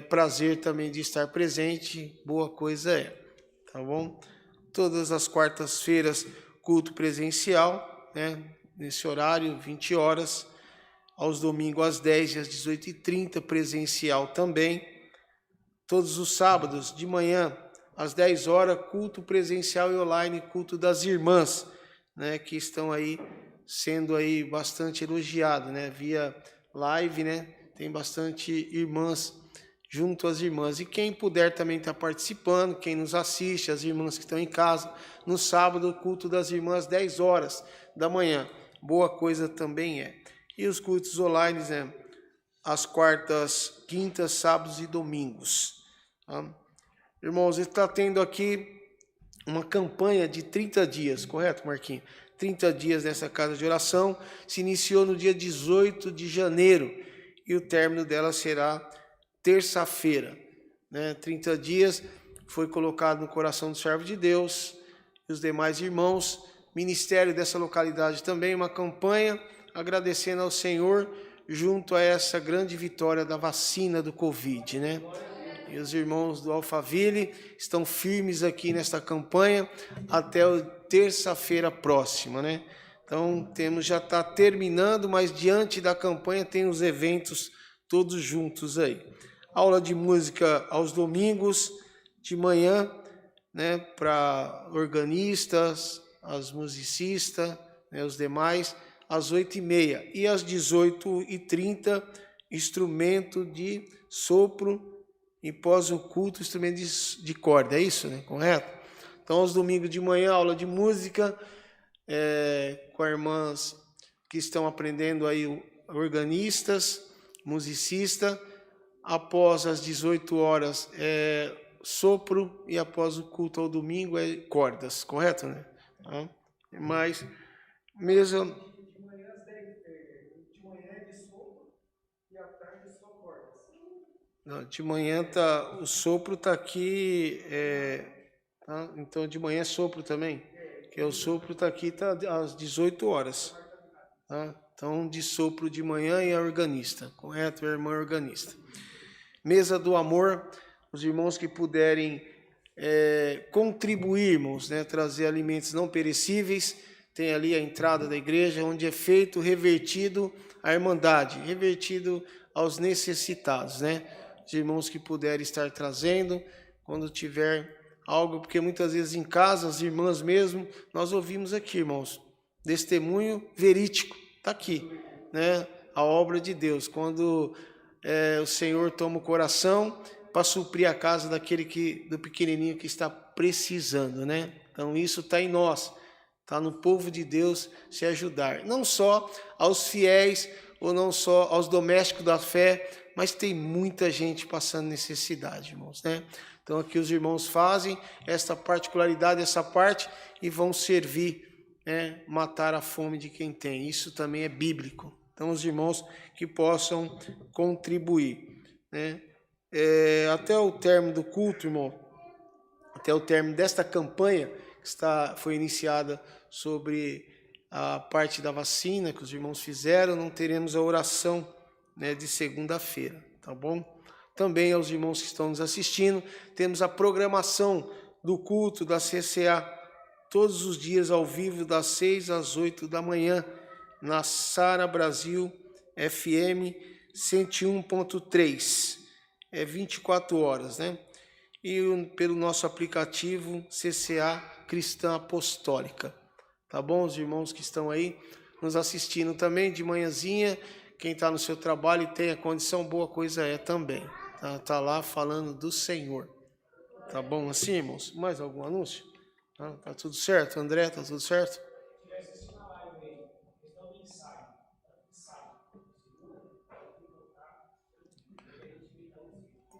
prazer também de estar presente, boa coisa é, tá bom? todas as quartas-feiras, culto presencial, né? Nesse horário, 20 horas, aos domingos às 10 e às 18h30, presencial também. Todos os sábados, de manhã, às 10 horas, culto presencial e online, culto das irmãs, né? Que estão aí sendo aí bastante elogiado, né? Via live, né? Tem bastante irmãs junto às irmãs. E quem puder também estar participando, quem nos assiste, as irmãs que estão em casa, no sábado, o culto das irmãs, 10 horas da manhã. Boa coisa também é. E os cultos online, né? Às quartas, quintas, sábados e domingos. Tá? Irmãos, está tendo aqui uma campanha de 30 dias, correto, Marquinhos? 30 dias nessa casa de oração, se iniciou no dia 18 de janeiro e o término dela será terça-feira. Né? 30 dias foi colocado no coração do servo de Deus e os demais irmãos, ministério dessa localidade também, uma campanha agradecendo ao Senhor junto a essa grande vitória da vacina do Covid, né? E os irmãos do Alphaville estão firmes aqui nesta campanha até a terça-feira próxima, né? Então, já está terminando, mas diante da campanha tem os eventos todos juntos aí. Aula de música aos domingos, de manhã, né? Para organistas, as musicistas, né? Os demais, às 8h30. E às 18h30, instrumento de sopro, e pós o culto, instrumento de corda, é isso, né? Correto? Então, aos domingos de manhã, aula de música, com irmãs que estão aprendendo aí, organistas, musicistas. Após as 18 horas, sopro, e após o culto ao domingo, cordas, correto, né? Tá? Mas, mesmo... Não, de manhã o sopro está aqui, tá? Então de manhã é sopro também, que o sopro está aqui, tá às 18 horas. Tá? Então de sopro de manhã e a organista, correto? A irmã organista. Mesa do amor, os irmãos que puderem contribuir, irmãos, né? Trazer alimentos não perecíveis, tem ali a entrada da igreja, onde é feito, revertido à irmandade, revertido aos necessitados, né? Os irmãos que puderem estar trazendo, quando tiver algo, porque muitas vezes em casa, as irmãs mesmo, nós ouvimos aqui, irmãos, testemunho verídico, está aqui, né? A obra de Deus, quando o Senhor toma o coração para suprir a casa do pequenininho que está precisando, né? Então isso está em nós, está no povo de Deus se ajudar, não só aos fiéis, ou não só aos domésticos da fé, mas tem muita gente passando necessidade, irmãos, né? Então aqui os irmãos fazem essa particularidade, essa parte, e vão servir, né? Matar a fome de quem tem. Isso também é bíblico. Então os irmãos que possam contribuir, né? Até o término do culto, irmão, até o término desta campanha que foi iniciada sobre a parte da vacina que os irmãos fizeram, não teremos a oração, né, de segunda-feira, tá bom? Também aos irmãos que estão nos assistindo, temos a programação do culto da CCA, todos os dias ao vivo, das 6 às 8 da manhã, na Sara Brasil FM 101.3, 24 horas, né? E pelo nosso aplicativo CCA Cristã Apostólica. Tá bom? Os irmãos que estão aí nos assistindo também de manhãzinha, quem está no seu trabalho e tem a condição, boa coisa é também. Tá lá falando do Senhor. Tá bom assim, irmãos? Mais algum anúncio? Tá tudo certo? André, tá tudo certo?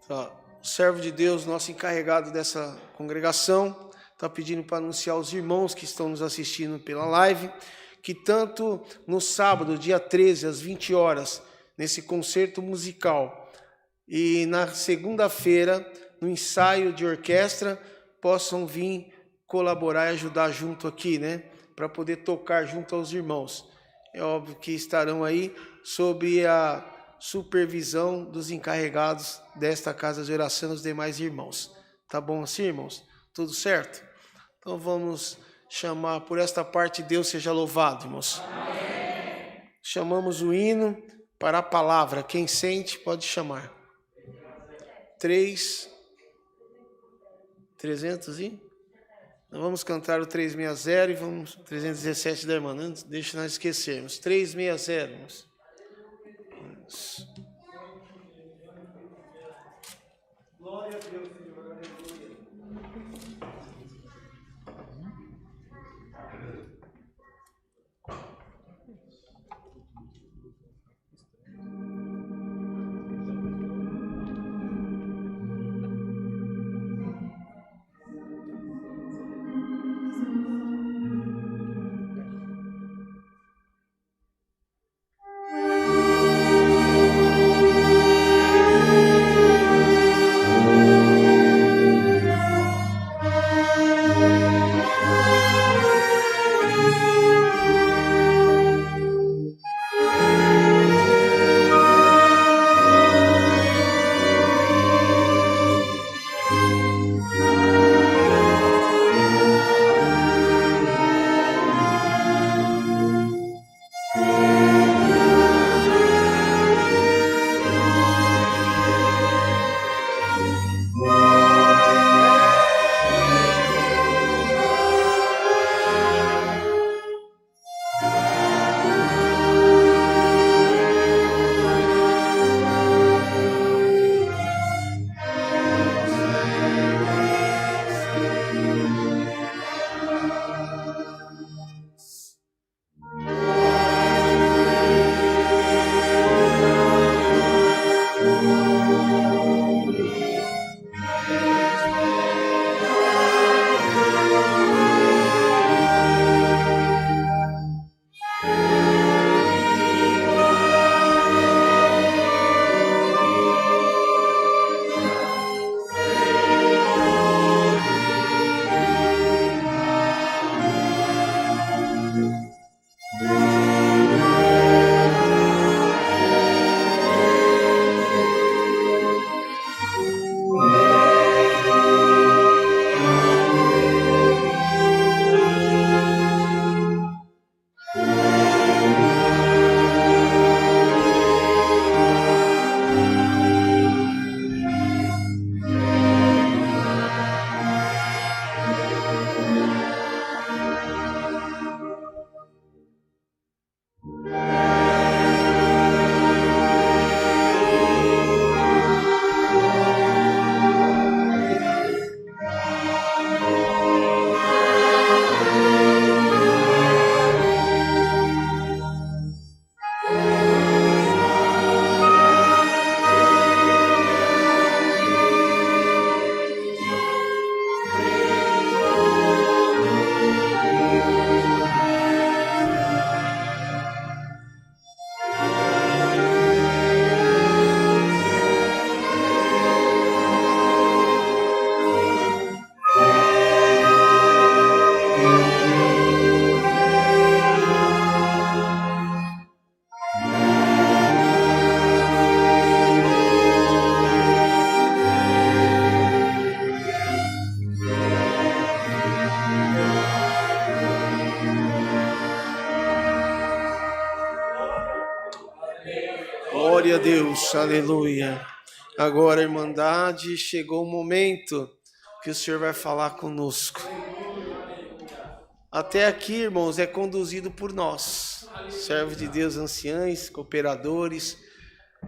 Tá. O servo de Deus, nosso encarregado dessa congregação, está pedindo para anunciar aos irmãos que estão nos assistindo pela live, que tanto no sábado, dia 13, às 20 horas, nesse concerto musical, e na segunda-feira, no ensaio de orquestra, possam vir colaborar e ajudar junto aqui, né? Para poder tocar junto aos irmãos. É óbvio que estarão aí sob a supervisão dos encarregados desta casa de oração, os demais irmãos. Tá bom assim, irmãos? Tudo certo? Então vamos chamar por esta parte, Deus seja louvado, irmãos. Amém. Chamamos o hino para a palavra. Quem sente pode chamar. 300 e? Nós vamos cantar o 360 e vamos 317 da irmã. Antes, deixa nós esquecermos. 360, irmãos. Glória a Deus, Senhor. Aleluia. Glória a Deus, aleluia. Agora, irmandade, chegou o momento que o Senhor vai falar conosco. Até aqui, irmãos, é conduzido por nós, servos de Deus, anciães, cooperadores,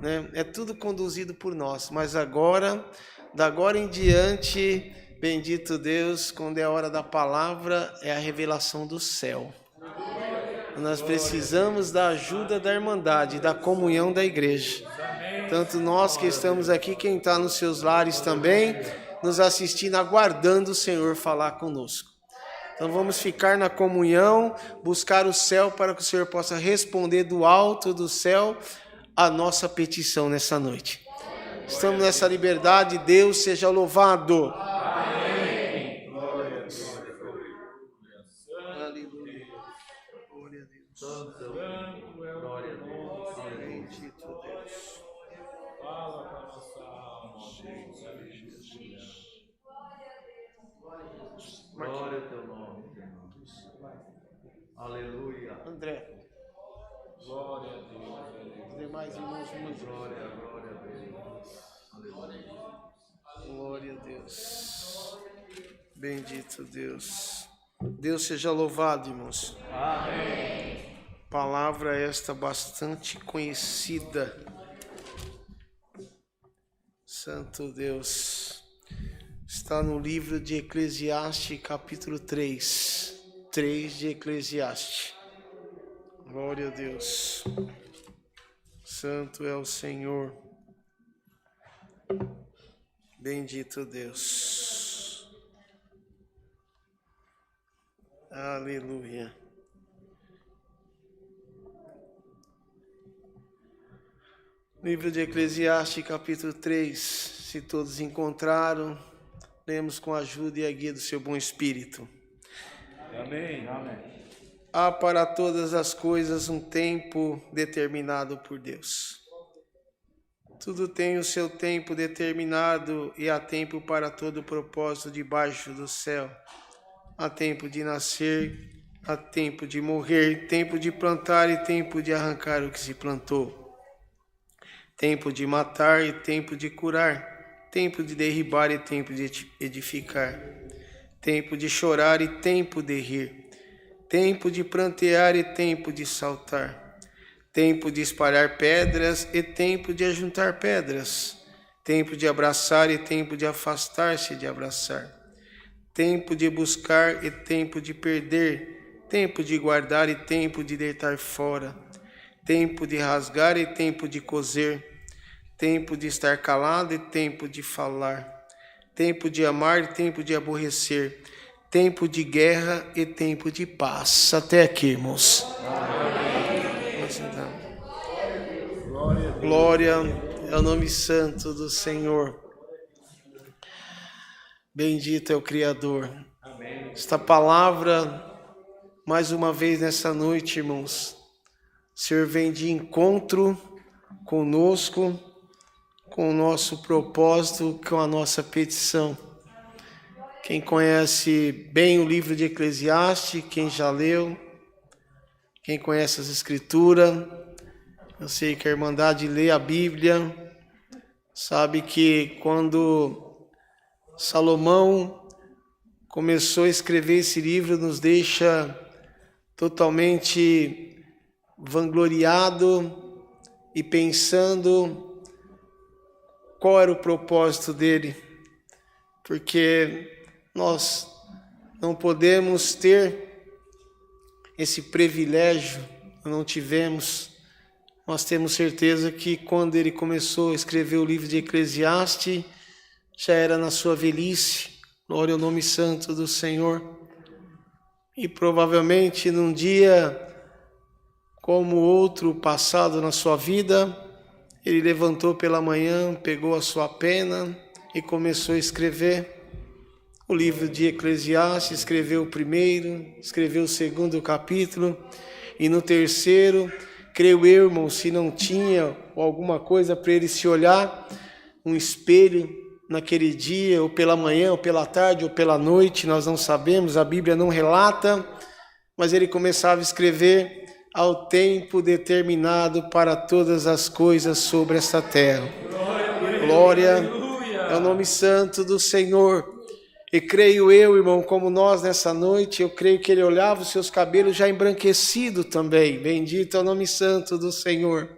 né? É tudo conduzido por nós. Mas agora, da agora em diante, bendito Deus, quando é a hora da palavra, é a revelação do céu. Nós precisamos da ajuda da irmandade, da comunhão da igreja. Tanto nós que estamos aqui, quem está nos seus lares também, nos assistindo, aguardando o Senhor falar conosco. Então vamos ficar na comunhão, buscar o céu para que o Senhor possa responder do alto do céu a nossa petição nessa noite. Estamos nessa liberdade, Deus seja louvado. Amém. Glória a Deus. Aleluia. Glória a Deus. Glória a Deus. Bendito Deus. Fala para nossa alma. Glória a Deus. André. Glória a Deus. Os demais irmãos, muito glória a Deus. Glória a Deus. Bendito Deus. Deus seja louvado, irmãos. Amém. Palavra esta bastante conhecida. Santo Deus. Está no livro de Eclesiastes, capítulo 3. 3 de Eclesiastes. Glória a Deus. Santo é o Senhor. Bendito Deus. Aleluia. Livro de Eclesiastes, capítulo 3. Se todos encontraram, lemos com a ajuda e a guia do seu bom espírito. Amém. Amém. Há para todas as coisas um tempo determinado por Deus. Tudo tem o seu tempo determinado e há tempo para todo propósito debaixo do céu. Há tempo de nascer, há tempo de morrer, tempo de plantar e tempo de arrancar o que se plantou. Tempo de matar e tempo de curar, tempo de derribar e tempo de edificar. Tempo de chorar e tempo de rir. Tempo de prantear e tempo de saltar. Tempo de espalhar pedras e tempo de ajuntar pedras. Tempo de abraçar e tempo de afastar-se de abraçar. Tempo de buscar e tempo de perder. Tempo de guardar e tempo de deitar fora. Tempo de rasgar e tempo de coser. Tempo de estar calado e tempo de falar. Tempo de amar e tempo de aborrecer. Tempo de guerra e tempo de paz. Até aqui, irmãos. Glória ao nome santo do Senhor. Bendito é o Criador. Esta palavra, mais uma vez nessa noite, irmãos, o Senhor vem de encontro conosco, com o nosso propósito, com a nossa petição. Quem conhece bem o livro de Eclesiastes, quem já leu, quem conhece as Escrituras, eu sei que a Irmandade lê a Bíblia, sabe que quando Salomão começou a escrever esse livro, nos deixa totalmente vangloriado e pensando qual era o propósito dele, porque nós não podemos ter esse privilégio, não tivemos. Nós temos certeza que quando ele começou a escrever o livro de Eclesiastes, já era na sua velhice, glória ao nome santo do Senhor. E provavelmente num dia como outro passado na sua vida, ele levantou pela manhã, pegou a sua pena e começou a escrever o livro de Eclesiastes, escreveu o primeiro, escreveu o segundo capítulo, e no terceiro, creio eu, irmão, se não tinha alguma coisa para ele se olhar, um espelho naquele dia, ou pela manhã, ou pela tarde, ou pela noite, nós não sabemos, a Bíblia não relata, mas ele começava a escrever ao tempo determinado para todas as coisas sobre esta terra. Glória ao nome santo do Senhor. E creio eu, irmão, como nós nessa noite, eu creio que ele olhava os seus cabelos já embranquecidos também. Bendito é o nome santo do Senhor.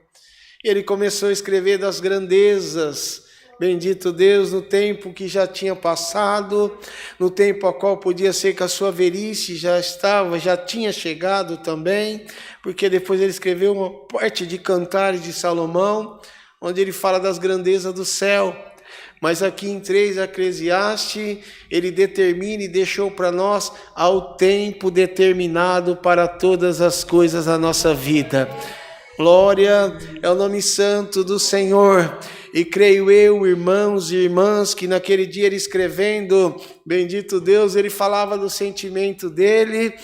E ele começou a escrever das grandezas. Bendito Deus, no tempo que já tinha passado, no tempo a qual podia ser que a sua velhice já tinha chegado também, porque depois ele escreveu uma parte de Cantares de Salomão, onde ele fala das grandezas do céu. Mas aqui em 3 Eclesiastes, ele determina e deixou para nós ao tempo determinado para todas as coisas da nossa vida. Glória é o nome santo do Senhor. E creio eu, irmãos e irmãs, que naquele dia ele escrevendo, bendito Deus, ele falava do sentimento dele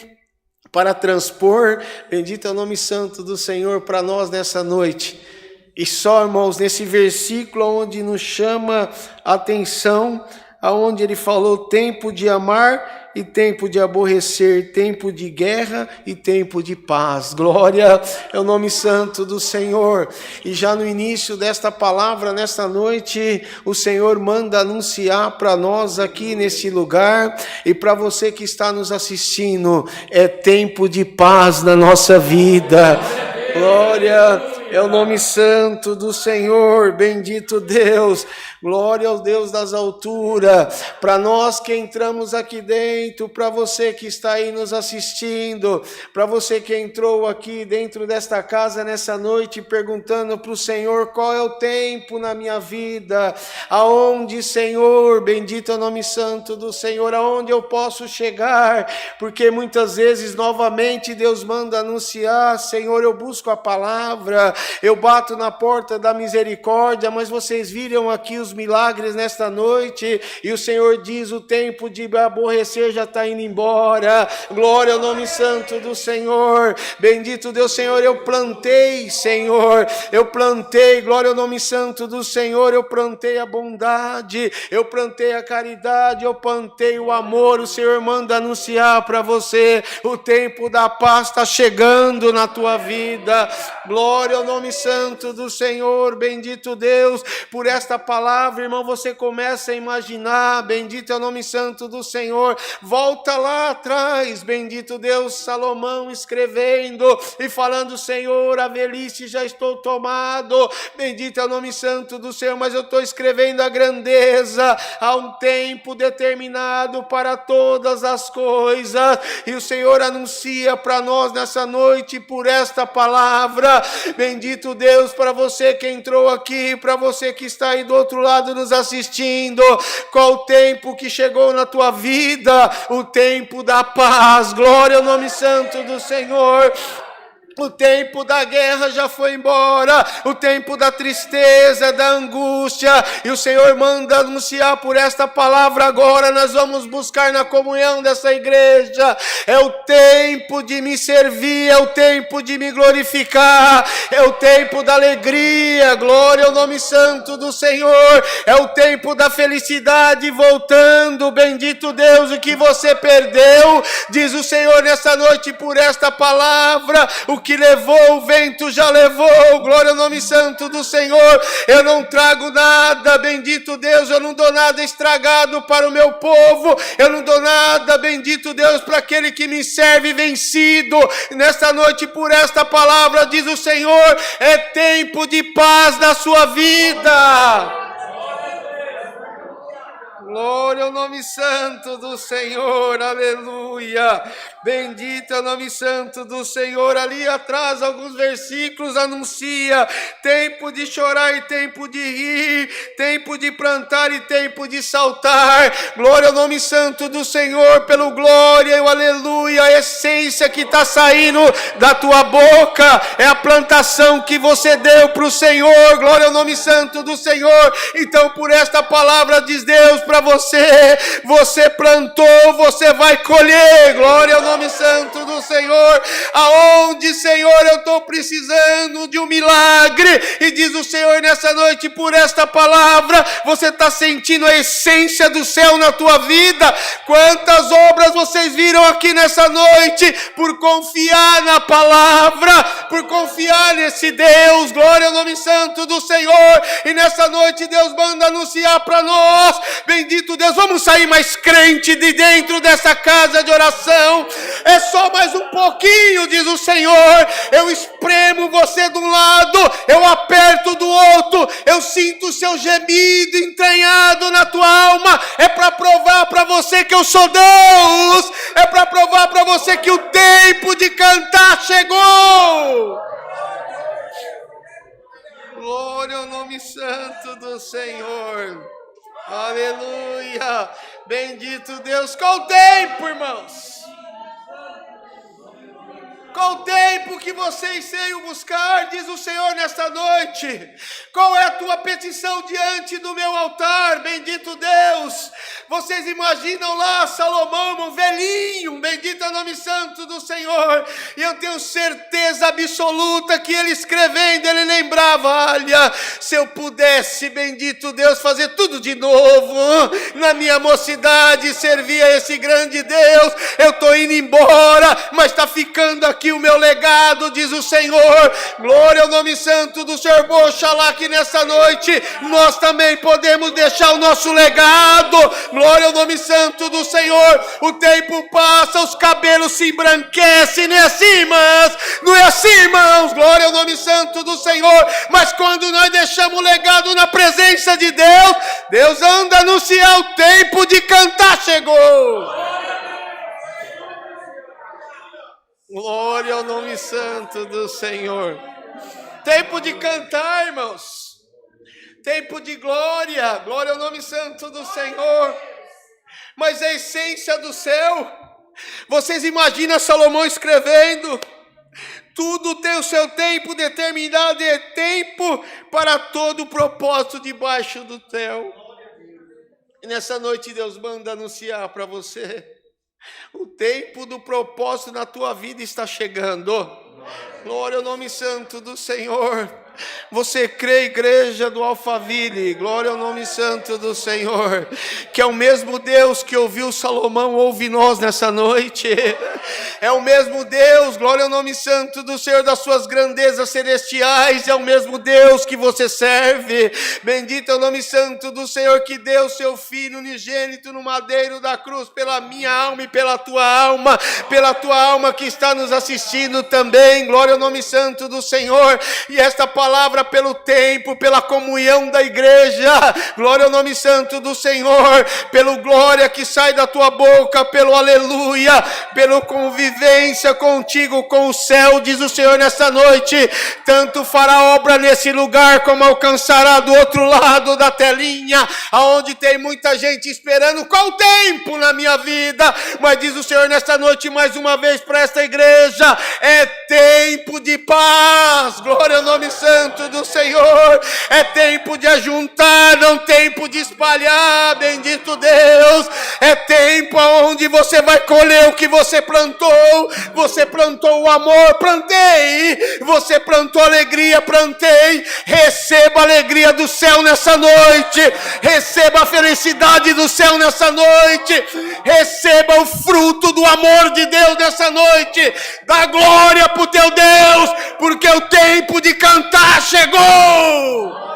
para transpor, bendito é o nome santo do Senhor para nós nessa noite. E só, irmãos, nesse versículo onde nos chama a atenção, aonde ele falou tempo de amar e tempo de aborrecer, tempo de guerra e tempo de paz. Glória é o nome santo do Senhor. E já no início desta palavra, nesta noite, o Senhor manda anunciar para nós aqui nesse lugar e para você que está nos assistindo, é tempo de paz na nossa vida. Glória é o nome santo do Senhor, bendito Deus, glória ao Deus das alturas. Para nós que entramos aqui dentro, para você que está aí nos assistindo, para você que entrou aqui dentro desta casa nessa noite perguntando para o Senhor qual é o tempo na minha vida, aonde, Senhor, bendito é o nome santo do Senhor, aonde eu posso chegar, porque muitas vezes novamente Deus manda anunciar, Senhor, eu busco a palavra, eu bato na porta da misericórdia, mas vocês viram aqui os milagres nesta noite, e o Senhor diz, o tempo de aborrecer já está indo embora. Glória ao nome santo do Senhor, bendito Deus. Senhor, eu plantei, Senhor, eu plantei, glória ao nome santo do Senhor, eu plantei a bondade, eu plantei a caridade, eu plantei o amor. O Senhor manda anunciar para você, o tempo da paz está chegando na tua vida. Glória ao nome santo do Senhor, bendito Deus, por esta palavra, irmão, você começa a imaginar, bendito é o nome santo do Senhor, volta lá atrás, bendito Deus, Salomão escrevendo e falando, Senhor, a velhice já estou tomado, bendito é o nome santo do Senhor, mas eu estou escrevendo a grandeza, há um tempo determinado para todas as coisas, e o Senhor anuncia para nós nessa noite, por esta palavra, bendito Deus, para você que entrou aqui, para você que está aí do outro lado nos assistindo, qual o tempo que chegou na tua vida? O tempo da paz, glória ao nome santo do Senhor. O tempo da guerra já foi embora, o tempo da tristeza, da angústia, e o Senhor manda anunciar por esta palavra agora, nós vamos buscar na comunhão dessa igreja, é o tempo de me servir, é o tempo de me glorificar, é o tempo da alegria, glória ao nome santo do Senhor, é o tempo da felicidade voltando, bendito Deus, o que você perdeu, diz o Senhor nessa noite por esta palavra, o que levou, o vento já levou, glória ao nome santo do Senhor, eu não trago nada, bendito Deus, eu não dou nada estragado para o meu povo, eu não dou nada, bendito Deus, para aquele que me serve vencido, nesta noite por esta palavra, diz o Senhor, é tempo de paz na sua vida. Glória ao nome santo do Senhor, aleluia, bendito é o nome santo do Senhor. Ali atrás, alguns versículos anuncia, tempo de chorar e tempo de rir, tempo de plantar e tempo de saltar, glória ao nome santo do Senhor, pelo glória e o aleluia, a essência que está saindo da tua boca, é a plantação que você deu para o Senhor, glória ao nome santo do Senhor. Então por esta palavra diz Deus para você plantou, você vai colher, glória ao nome santo do Senhor. Aonde, Senhor, eu estou precisando de um milagre, e diz o Senhor nessa noite por esta palavra, você está sentindo a essência do céu na tua vida. Quantas obras vocês viram aqui nessa noite por confiar na palavra, por confiar nesse Deus, glória ao nome santo do Senhor. E nessa noite Deus manda anunciar para nós, bendito Deus, vamos sair mais crente de dentro dessa casa de oração, é só mais um pouquinho, diz o Senhor, eu espremo você de um lado, eu aperto do outro, eu sinto o seu gemido entranhado na tua alma, é para provar para você que eu sou Deus, é para provar para você que o tempo de cantar chegou. Glória ao nome santo do Senhor. Aleluia, bendito Deus. Qual o tempo, irmãos? Qual o tempo que vocês veio buscar, diz o Senhor nesta noite? Qual é a tua petição diante do meu altar, bendito Deus? Vocês imaginam lá Salomão, um velhinho, bendito é o nome santo do Senhor. E eu tenho certeza absoluta que ele escrevendo, ele lembrava, olha, se eu pudesse, bendito Deus, fazer tudo de novo, na minha mocidade, servir a esse grande Deus, eu estou indo embora, mas está ficando aqui o meu legado, diz o Senhor. Glória ao nome santo do Senhor. Oxalá que nessa noite nós também podemos deixar o nosso legado. Glória ao nome santo do Senhor. O tempo passa, os cabelos se embranquecem, não é assim, irmãs? Não é assim, irmãos? Glória ao nome santo do Senhor. Mas quando nós deixamos o legado na presença de Deus, Deus anda a anunciar: o tempo de cantar chegou. Glória ao nome santo do Senhor. Tempo de cantar, irmãos. Tempo de glória. Glória ao nome santo do Senhor. Mas a essência do céu. Vocês imaginam Salomão escrevendo: tudo tem o seu tempo determinado, é tempo para todo o propósito debaixo do céu. E nessa noite Deus manda anunciar para você: o tempo do propósito na tua vida está chegando. Glória ao nome santo do Senhor. Você crê, igreja do Alphaville, glória ao nome santo do Senhor, que é o mesmo Deus que ouviu Salomão, ouve nós nessa noite. É o mesmo Deus, glória ao nome santo do Senhor, das suas grandezas celestiais. É o mesmo Deus que você serve. Bendito é o nome santo do Senhor, que deu seu Filho unigênito no madeiro da cruz, pela minha alma e pela tua alma que está nos assistindo também. Glória ao nome santo do Senhor. E esta palavra pelo tempo, pela comunhão da igreja, glória ao nome santo do Senhor, pelo glória que sai da tua boca, pelo aleluia, pelo convivência contigo com o céu, diz o Senhor nessa noite. Tanto fará obra nesse lugar, como alcançará do outro lado da telinha, aonde tem muita gente esperando. Qual tempo na minha vida? Mas diz o Senhor nessa noite mais uma vez para esta igreja: é tempo de paz. Glória ao nome santo do Senhor. É tempo de ajuntar, não tempo de espalhar, bendito Deus. É tempo onde você vai colher o que você plantou. Você plantou o amor, plantei. Você plantou alegria, plantei. Receba a alegria do céu nessa noite. Receba a felicidade do céu nessa noite. Receba o fruto do amor de Deus nessa noite. Dá glória para o teu Deus, porque o tempo de cantar chegou.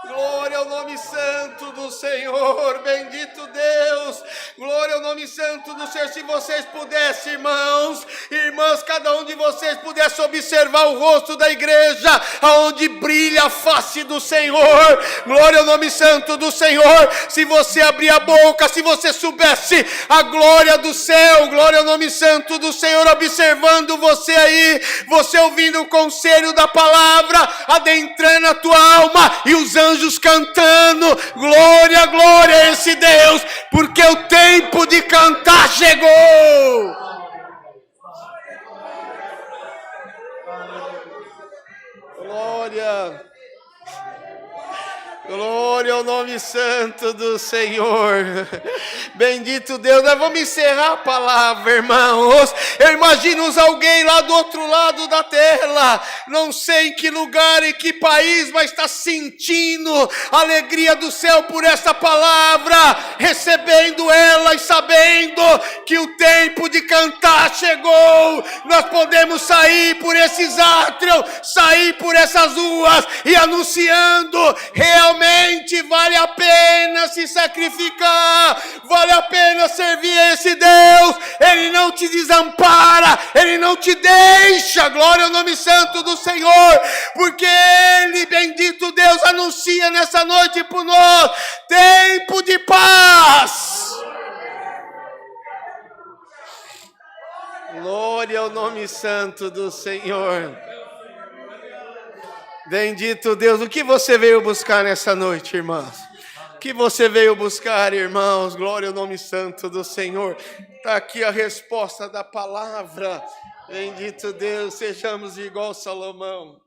Glória ao nome santo do Senhor, bendito Deus. Glória ao nome santo do Senhor. Se vocês pudessem, irmãos, irmãs, cada um de vocês pudesse observar o rosto da igreja, aonde brilha a face do Senhor. Glória ao nome santo do Senhor. Se você abrir a boca, se você soubesse a glória do céu, glória ao nome santo do Senhor, observando você aí, você ouvindo o conselho da palavra, adentrando a tua alma, e os anjos cantando: glória, glória a esse Deus, porque o tempo de cantar chegou. Glória, glória ao nome santo do Senhor. Bendito Deus. Nós vamos encerrar a palavra, irmãos. Eu imagino alguém lá do outro lado da tela, não sei em que lugar, em que país, mas está sentindo a alegria do céu por essa palavra, recebendo ela e sabendo que o tempo de cantar chegou. Nós podemos sair por esses átrios, sair por essas ruas e anunciando: realmente vale a pena se sacrificar, vale a pena servir a esse Deus. Ele não te desampara, Ele não te deixa. Glória ao nome santo do Senhor, porque Ele, bendito Deus, anuncia nessa noite por nós: tempo de paz. Glória ao nome santo do Senhor. Bendito Deus. O que você veio buscar nessa noite, irmãos? O que você veio buscar, irmãos? Glória ao nome santo do Senhor. Está aqui a resposta da palavra. Bendito Deus, sejamos igual Salomão.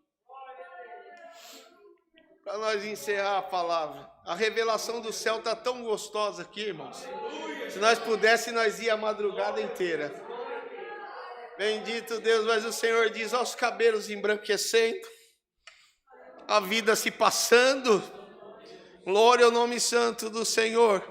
Para nós encerrar a palavra. A revelação do céu está tão gostosa aqui, irmãos. Se nós pudéssemos, nós ia a madrugada inteira. Bendito Deus, mas o Senhor diz, aos cabelos embranquecendo, a vida se passando, glória ao nome santo do Senhor.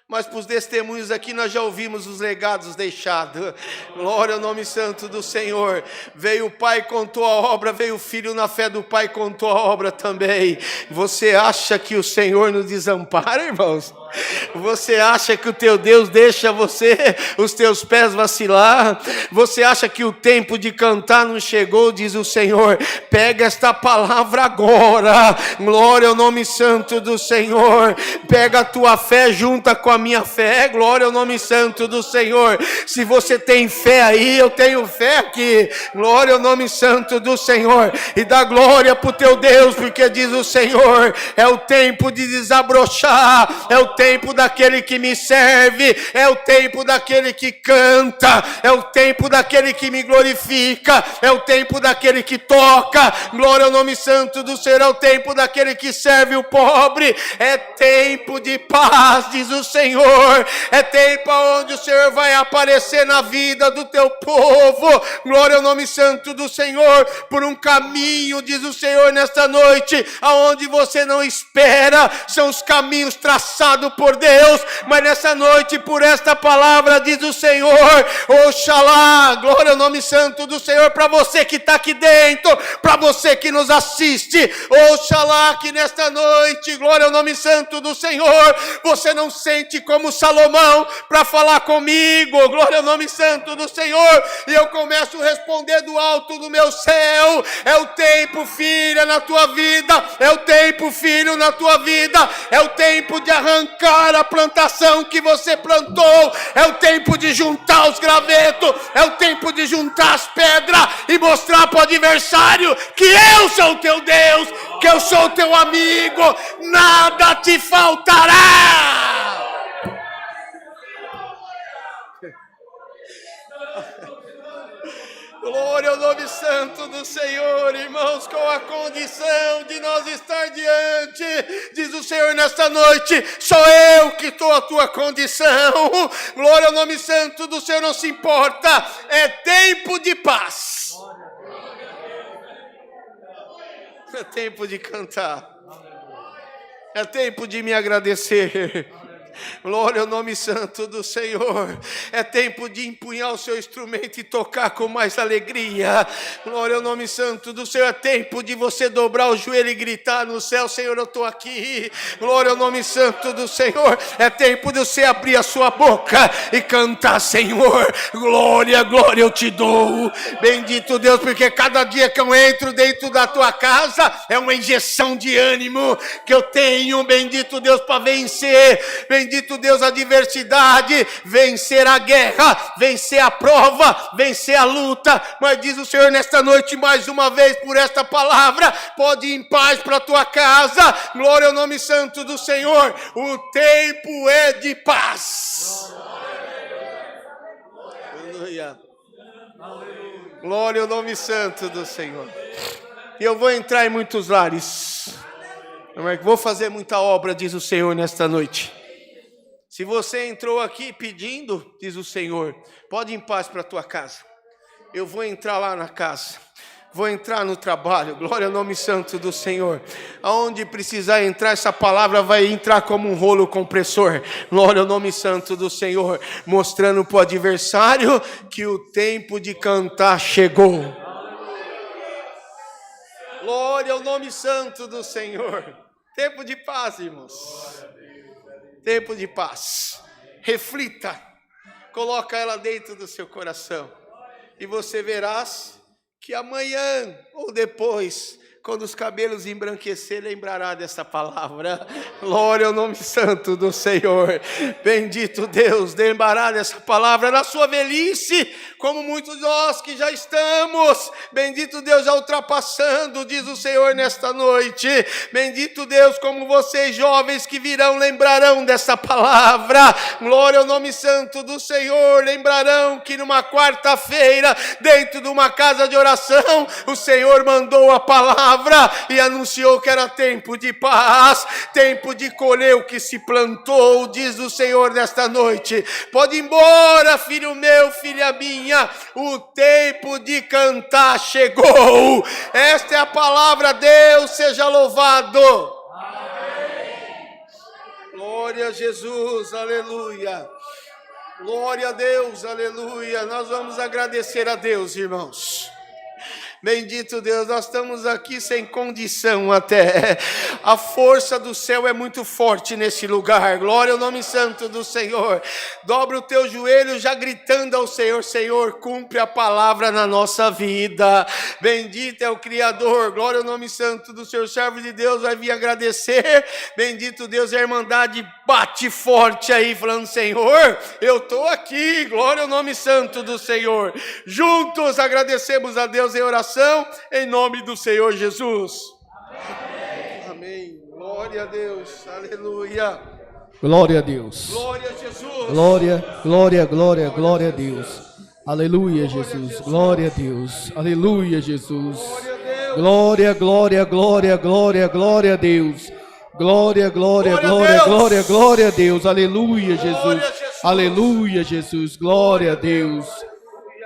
Mas para os testemunhos aqui nós já ouvimos os legados deixados. Glória ao nome santo do Senhor. Veio o Pai, contou a obra, veio o Filho na fé do Pai, contou a obra também. Você acha que o Senhor nos desampara, irmãos? Você acha que o teu Deus deixa os teus pés vacilar? Você acha que o tempo de cantar não chegou, diz o Senhor? Pega esta palavra agora, glória ao nome santo do Senhor. Pega a tua fé, junta com a minha fé, glória ao nome santo do Senhor. Se você tem fé aí, eu tenho fé aqui, glória ao nome santo do Senhor. E dá glória para o teu Deus, porque diz o Senhor, é o tempo de desabrochar, é o tempo daquele que me serve, é o tempo daquele que canta, é o tempo daquele que me glorifica, é o tempo daquele que toca, glória ao nome santo do Senhor, é o tempo daquele que serve o pobre, é tempo de paz, diz o Senhor, é tempo onde o Senhor vai aparecer na vida do teu povo, glória ao nome santo do Senhor, por um caminho, diz o Senhor, nesta noite, aonde você não espera, são os caminhos traçados por Deus, mas nessa noite, por esta palavra, diz o Senhor, oxalá, glória ao nome santo do Senhor, para você que está aqui dentro, para você que nos assiste, oxalá, que nesta noite, glória ao nome santo do Senhor, você não sente como Salomão, para falar comigo, glória ao nome santo do Senhor, e eu começo a responder do alto do meu céu, é o tempo, filha, na tua vida, é o tempo, filho, na tua vida, é o tempo de arrancar a plantação que você plantou, é o tempo de juntar os gravetos, é o tempo de juntar as pedras e mostrar para o adversário que eu sou o teu Deus, que eu sou o teu amigo, nada te faltará. Glória ao nome santo do Senhor, irmãos, com a condição de nós estar diante, diz o Senhor nesta noite, sou eu que estou a tua condição, glória ao nome santo do Senhor, não se importa, é tempo de paz, é tempo de cantar, é tempo de me agradecer. Glória ao nome santo do Senhor. É tempo de empunhar o seu instrumento e tocar com mais alegria. Glória ao nome santo do Senhor. É tempo de você dobrar o joelho e gritar no céu, Senhor, eu estou aqui. Glória ao nome santo do Senhor. É tempo de você abrir a sua boca e cantar, Senhor, glória, glória eu te dou. Bendito Deus, porque cada dia que eu entro dentro da tua casa é uma injeção de ânimo que eu tenho, bendito Deus, para vencer. Bendito Deus, a adversidade, vencer a guerra, vencer a prova, vencer a luta. Mas diz o Senhor nesta noite, mais uma vez, por esta palavra, pode ir em paz para a tua casa. Glória ao nome santo do Senhor. O tempo é de paz. Aleluia. Glória ao nome santo do Senhor. E eu vou entrar em muitos lares. Vou fazer muita obra, diz o Senhor, nesta noite. Se você entrou aqui pedindo, diz o Senhor, pode ir em paz para a tua casa. Eu vou entrar lá na casa. Vou entrar no trabalho, glória ao nome santo do Senhor. Aonde precisar entrar, essa palavra vai entrar como um rolo compressor. Glória ao nome santo do Senhor. Mostrando para o adversário que o tempo de cantar chegou. Glória ao nome santo do Senhor. Tempo de paz, irmãos. Tempo de paz. Reflita. Coloca ela dentro do seu coração. E você verás que amanhã ou depois, quando os cabelos embranquecer, lembrará dessa palavra. Glória ao nome santo do Senhor. Bendito Deus, lembrará dessa palavra na sua velhice, como muitos de nós que já estamos. Bendito Deus, já ultrapassando, diz o Senhor nesta noite. Bendito Deus, como vocês jovens que virão, lembrarão dessa palavra. Glória ao nome santo do Senhor. Lembrarão que numa quarta-feira, dentro de uma casa de oração, o Senhor mandou a palavra. palavra e anunciou que era tempo de paz, tempo de colher o que se plantou, diz o Senhor nesta noite. Pode ir embora, filho meu, filha minha, o tempo de cantar chegou. Esta é a palavra, Deus seja louvado. Amém. Glória a Jesus, aleluia. Glória a Deus, aleluia. Nós vamos agradecer a Deus, irmãos. Bendito Deus, nós estamos aqui sem condição até. A força do céu é muito forte nesse lugar. Glória ao nome santo do Senhor. Dobra o teu joelho já gritando ao Senhor: Senhor, cumpre a palavra na nossa vida. Bendito é o Criador. Glória ao nome santo do Senhor. Servo de Deus vai vir agradecer. Bendito Deus, a Irmandade bate forte aí, falando: Senhor, eu estou aqui. Glória ao nome santo do Senhor. Juntos agradecemos a Deus em oração, em nome do Senhor Jesus. Amém. Amém. Glória a Deus. Aleluia. Glória a Deus. Glória a Jesus. Glória, glória, glória, glória a Deus. Aleluia, Jesus. Glória a Deus. Aleluia, Jesus. Glória, glória, glória, glória, glória a Deus. Glória, glória, glória, glória, glória a Deus. Aleluia, Jesus. Aleluia, Jesus. Glória a Deus.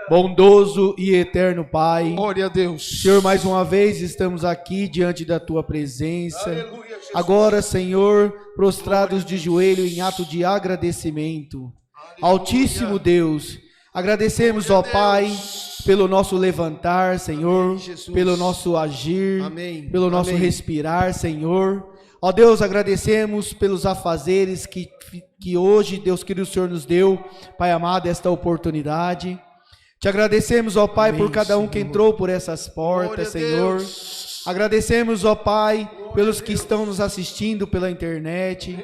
Bondoso e eterno Pai, glória a Deus. Senhor, mais uma vez estamos aqui diante da Tua presença. Aleluia, agora, Senhor, prostrados de joelho em ato de agradecimento. Aleluia. Altíssimo Deus, agradecemos, ó Pai, pelo nosso levantar, Senhor, pelo nosso agir, amém, pelo nosso respirar, Senhor. Ó Deus, agradecemos pelos afazeres que hoje, Deus querido, o Senhor nos deu, Pai amado, esta oportunidade. Te agradecemos, ó Pai, amém, por cada um que entrou por essas portas, Senhor. Agradecemos, ó Pai, pelos que estão nos assistindo pela internet.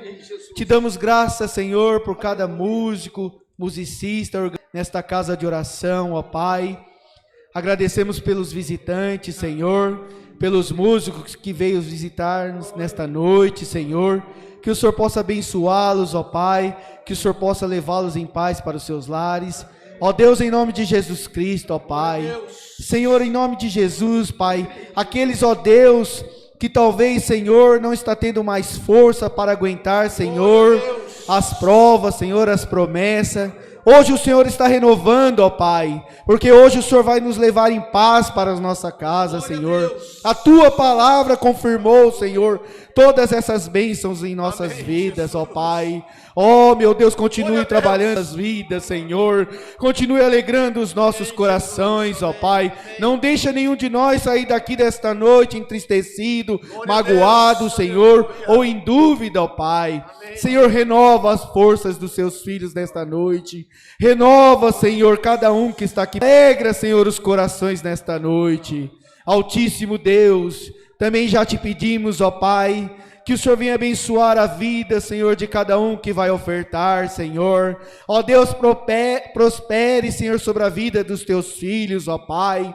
Te damos graças, Senhor, por cada músico, musicista, nesta casa de oração, ó Pai. Agradecemos pelos visitantes, Senhor, pelos músicos que veio visitar-nos nesta noite, Senhor. Que o Senhor possa abençoá-los, ó Pai, que o Senhor possa levá-los em paz para os seus lares. Ó Deus, em nome de Jesus Cristo, ó Pai, Senhor, em nome de Jesus, Pai, aqueles, ó Deus, que talvez, Senhor, não está tendo mais força para aguentar, Senhor, as provas, Senhor, as promessas, hoje o Senhor está renovando, ó Pai, porque hoje o Senhor vai nos levar em paz para a nossa casa, Senhor. A Tua palavra confirmou, Senhor, todas essas bênçãos em nossas vidas, ó Pai. Oh, meu Deus, continue trabalhando as vidas, Senhor. Continue alegrando os nossos corações, ó Pai. Não deixa nenhum de nós sair daqui desta noite entristecido, magoado, Senhor, ou em dúvida, ó Pai. Senhor, renova as forças dos seus filhos nesta noite. Renova, Senhor, cada um que está aqui. Alegra, Senhor, os corações nesta noite. Altíssimo Deus, também já te pedimos, ó Pai, que o Senhor venha abençoar a vida, Senhor, de cada um que vai ofertar, Senhor. Ó Deus, prospere, Senhor, sobre a vida dos teus filhos, ó Pai.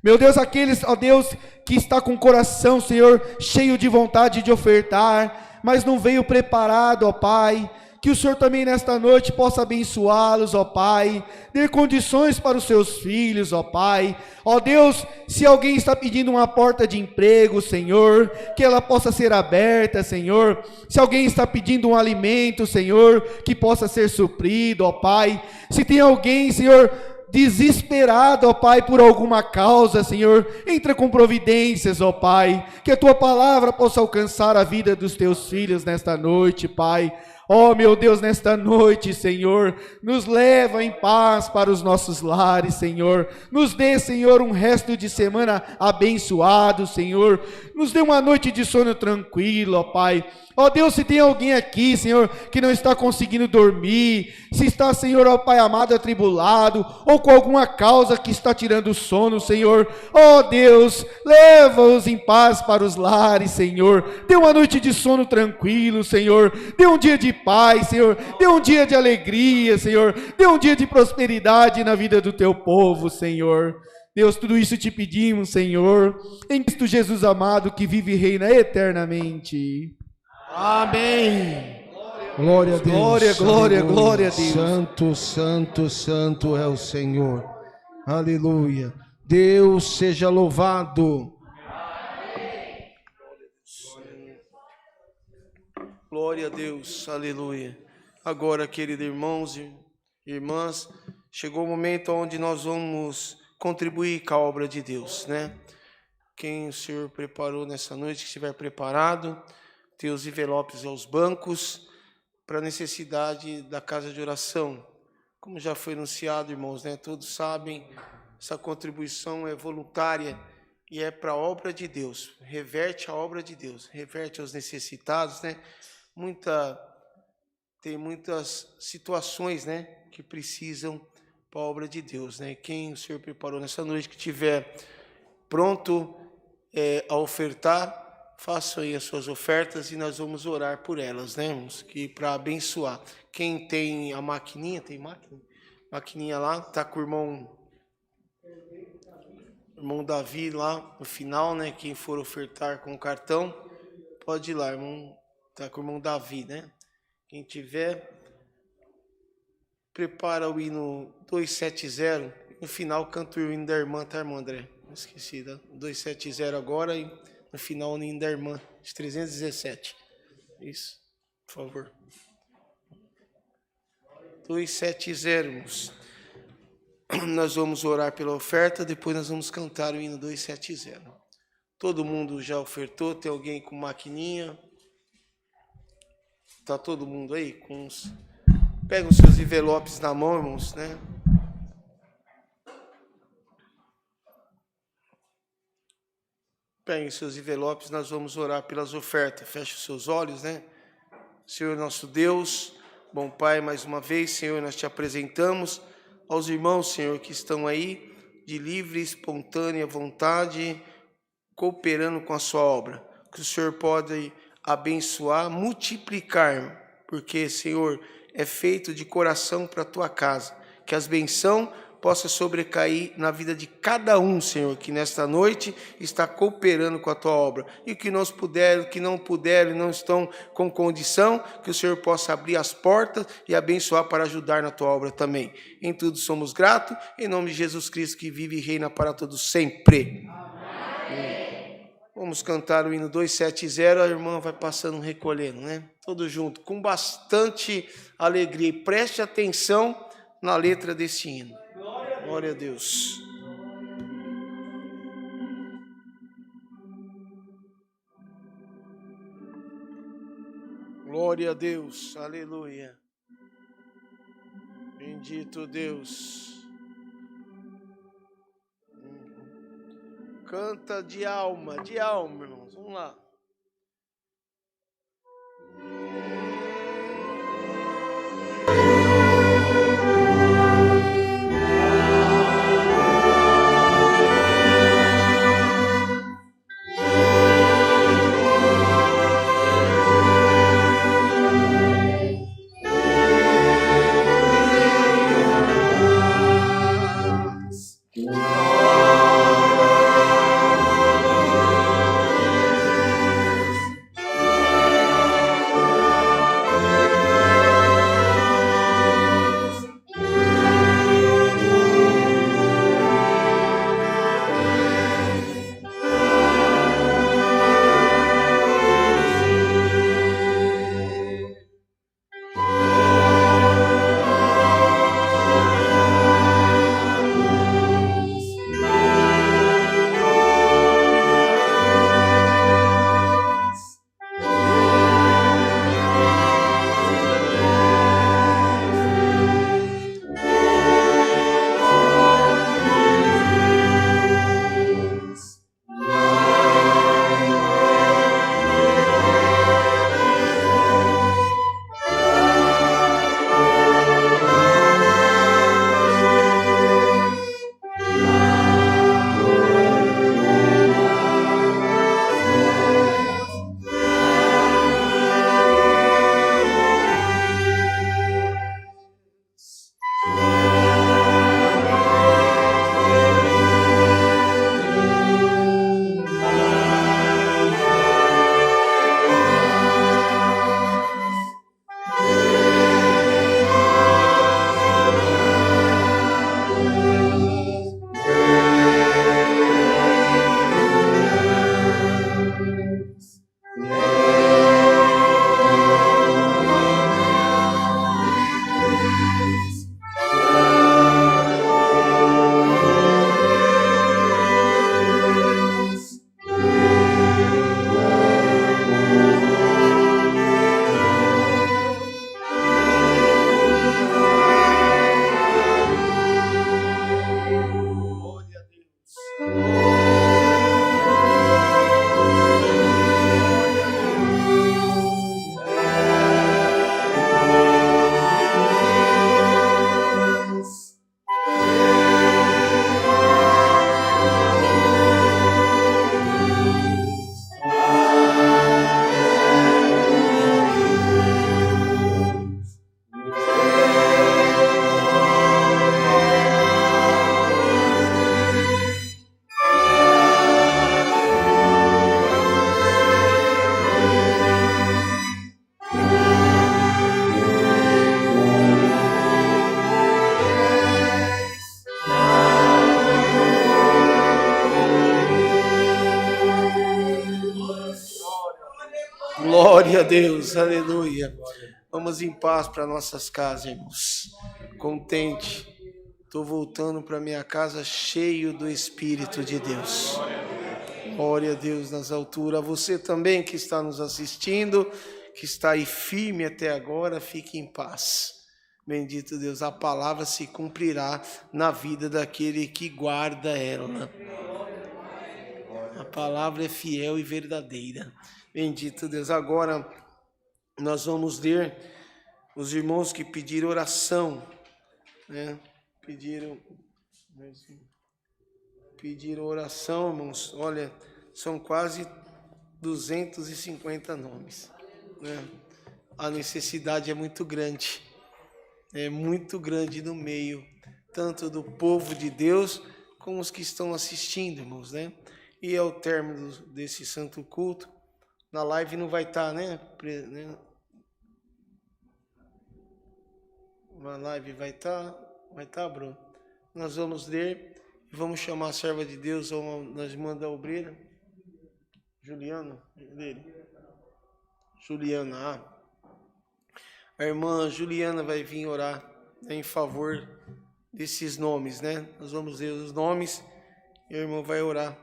Meu Deus, aqueles, ó Deus, que está com o coração, Senhor, cheio de vontade de ofertar, mas não veio preparado, ó Pai. Que o Senhor também nesta noite possa abençoá-los, ó Pai, dar condições para os seus filhos, ó Pai. Ó Deus, se alguém está pedindo uma porta de emprego, Senhor, que ela possa ser aberta, Senhor. Se alguém está pedindo um alimento, Senhor, que possa ser suprido, ó Pai. Se tem alguém, Senhor, desesperado, ó Pai, por alguma causa, Senhor, entra com providências, ó Pai, que a Tua palavra possa alcançar a vida dos Teus filhos nesta noite, Pai. Oh, meu Deus, nesta noite, Senhor, nos leva em paz para os nossos lares, Senhor. Nos dê, Senhor, um resto de semana abençoado, Senhor. Nos dê uma noite de sono tranquilo, ó Pai. Ó Deus, se tem alguém aqui, Senhor, que não está conseguindo dormir, se está, Senhor, ó Pai amado, atribulado, ou com alguma causa que está tirando o sono, Senhor, ó Deus, leva-os em paz para os lares, Senhor. Dê uma noite de sono tranquilo, Senhor. Dê um dia de paz, Senhor. Dê um dia de alegria, Senhor. Dê um dia de prosperidade na vida do Teu povo, Senhor. Deus, tudo isso te pedimos, Senhor, em Cristo Jesus amado, que vive e reina eternamente. Amém. Glória a Deus. Glória, glória, glória a Deus. Santo, santo, santo é o Senhor. Aleluia. Deus seja louvado. Glória a Deus, aleluia. Agora, queridos irmãos e irmãs, chegou o momento onde nós vamos contribuir com a obra de Deus, né? Quem o Senhor preparou nessa noite, que estiver preparado, tem os envelopes aos bancos para a necessidade da casa de oração. Como já foi anunciado, irmãos, né? Todos sabem, essa contribuição é voluntária e é para a obra de Deus, reverte a obra de Deus, reverte aos necessitados, né? Tem muitas situações, né, que precisam para a obra de Deus, né? Quem o Senhor preparou nessa noite, que tiver pronto a ofertar, façam aí as suas ofertas e nós vamos orar por elas, né, irmãos? Que para abençoar. Quem tem a maquininha, tem máquina? Maquininha lá, tá com o irmão Davi lá no final, né? Quem for ofertar com o cartão, pode ir lá, irmão. Tá com o irmão Davi, né? Quem tiver, prepara o hino 270. No final, canta o hino da irmã, tá, irmão André? Esqueci, tá? 270 agora e no final o hino da irmã, de 317. Isso, por favor. 270. Nós vamos orar pela oferta, depois nós vamos cantar o hino 270. Todo mundo já ofertou? Tem alguém com maquininha? Tá todo mundo aí com os... Pega os seus envelopes na mão, irmãos, né? Peguem seus envelopes, nós vamos orar pelas ofertas. Feche os seus olhos, né? Senhor nosso Deus, bom Pai, mais uma vez, Senhor, nós te apresentamos aos irmãos, Senhor, que estão aí de livre e espontânea vontade, cooperando com a sua obra. Que o Senhor pode abençoar, multiplicar, porque, Senhor, é feito de coração para a tua casa. Que as bênçãos possam sobrecair na vida de cada um, Senhor, que nesta noite está cooperando com a tua obra. E que nós puderam, que não puderam, não estão com condição, que o Senhor possa abrir as portas e abençoar para ajudar na tua obra também. Em tudo somos gratos, em nome de Jesus Cristo, que vive e reina para todos sempre. Amém. Vamos cantar o hino 270, a irmã vai passando, recolhendo, né? Todos juntos, com bastante alegria. E preste atenção na letra desse hino. Glória a Deus. Glória a Deus, aleluia. Bendito Deus. Canta de alma, irmãos. Vamos lá. Glória a Deus, aleluia. Vamos em paz para nossas casas, irmãos. Contente. Estou voltando para minha casa cheio do Espírito de Deus. Glória a Deus nas alturas. Você também que está nos assistindo, que está aí firme até agora, fique em paz. Bendito Deus, a palavra se cumprirá na vida daquele que guarda ela. A palavra é fiel e verdadeira. Bendito Deus. Agora nós vamos ler os irmãos que pediram oração, né? Pediram oração, irmãos. Olha, são quase 250 nomes, né? A necessidade é muito grande no meio, tanto do povo de Deus, como os que estão assistindo, irmãos, né? E ao término desse santo culto, na live não vai estar, né? Na live vai estar, Bruno. Nós vamos ler e vamos chamar a serva de Deus, nós irmãs da obreira. Juliana. A irmã Juliana vai vir orar em favor desses nomes, né? Nós vamos ler os nomes e a irmã vai orar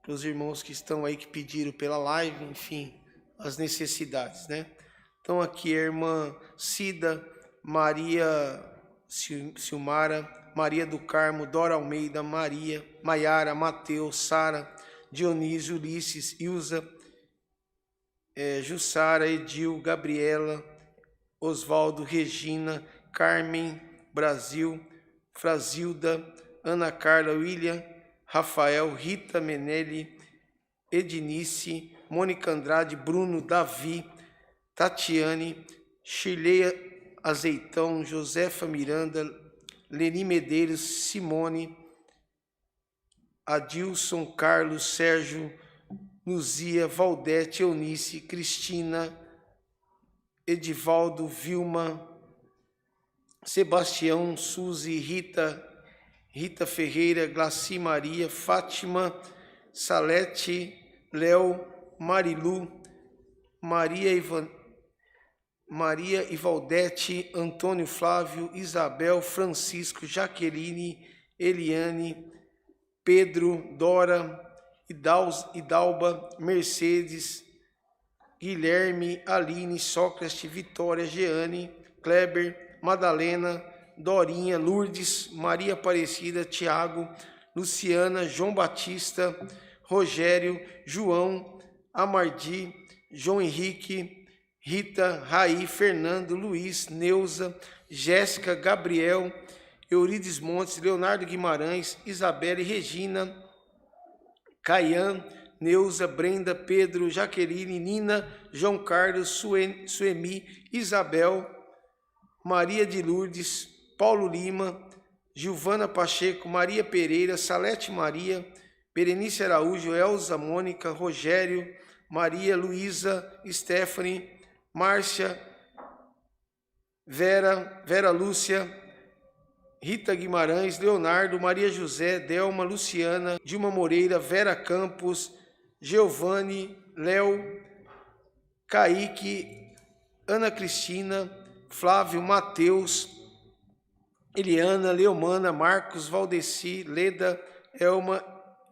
para os irmãos que estão aí, que pediram pela live, enfim, as necessidades, né? Então aqui a irmã Cida, Maria Silmara, Maria do Carmo, Dora Almeida, Maria, Maiara, Mateus, Sara, Dionísio, Ulisses, Ilza, Jussara, Edil, Gabriela, Osvaldo, Regina, Carmen, Brasil, Frazilda, Ana Carla, William, Rafael, Rita Menelli, Edinice, Mônica Andrade, Bruno, Davi, Tatiane, Shirleia Azeitão, Josefa Miranda, Leni Medeiros, Simone, Adilson, Carlos, Sérgio, Luzia, Valdete, Eunice, Cristina, Edivaldo, Vilma, Sebastião, Suzy, Rita Ferreira, Glaci Maria, Fátima, Salete, Léo, Marilu, Maria e Valdete, Antônio Flávio, Isabel, Francisco, Jaqueline, Eliane, Pedro, Dora, Idalba, Mercedes, Guilherme, Aline, Sócrates, Vitória, Jeane, Kleber, Madalena, Dorinha, Lourdes, Maria Aparecida, Tiago, Luciana, João Batista, Rogério, João, Amardi, João Henrique, Rita, Raí, Fernando, Luiz, Neuza, Jéssica, Gabriel, Eurides Montes, Leonardo Guimarães, Isabelle, Regina, Caian, Neuza, Brenda, Pedro, Jaqueline, Nina, João Carlos, Suemi, Isabel, Maria de Lourdes, Paulo Lima, Gilvana Pacheco, Maria Pereira, Salete Maria, Berenice Araújo, Elza, Mônica, Rogério, Maria, Luísa, Stephanie, Márcia, Vera Lúcia, Rita Guimarães, Leonardo, Maria José, Delma, Luciana, Dilma Moreira, Vera Campos, Giovanni, Léo, Kaique, Ana Cristina, Flávio, Mateus, Eliana, Leomana, Marcos, Valdeci, Leda, Elma,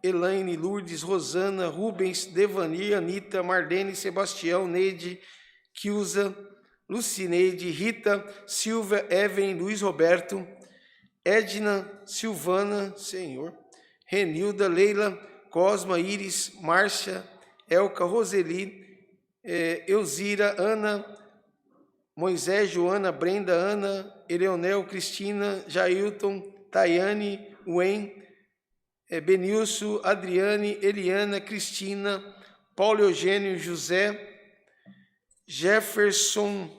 Elaine, Lourdes, Rosana, Rubens, Devani, Anita, Marlene, Sebastião, Neide, Kilza, Lucineide, Rita, Silvia, Even, Luiz Roberto, Edna, Silvana, Senhor, Renilda, Leila, Cosma, Iris, Márcia, Elka, Roseli, Elzira, Ana, Moisés, Joana, Brenda, Ana, Eleonel, Cristina, Jailton, Tayane, Wen, Benilson, Adriane, Eliana, Cristina, Paulo Eugênio, José, Jefferson,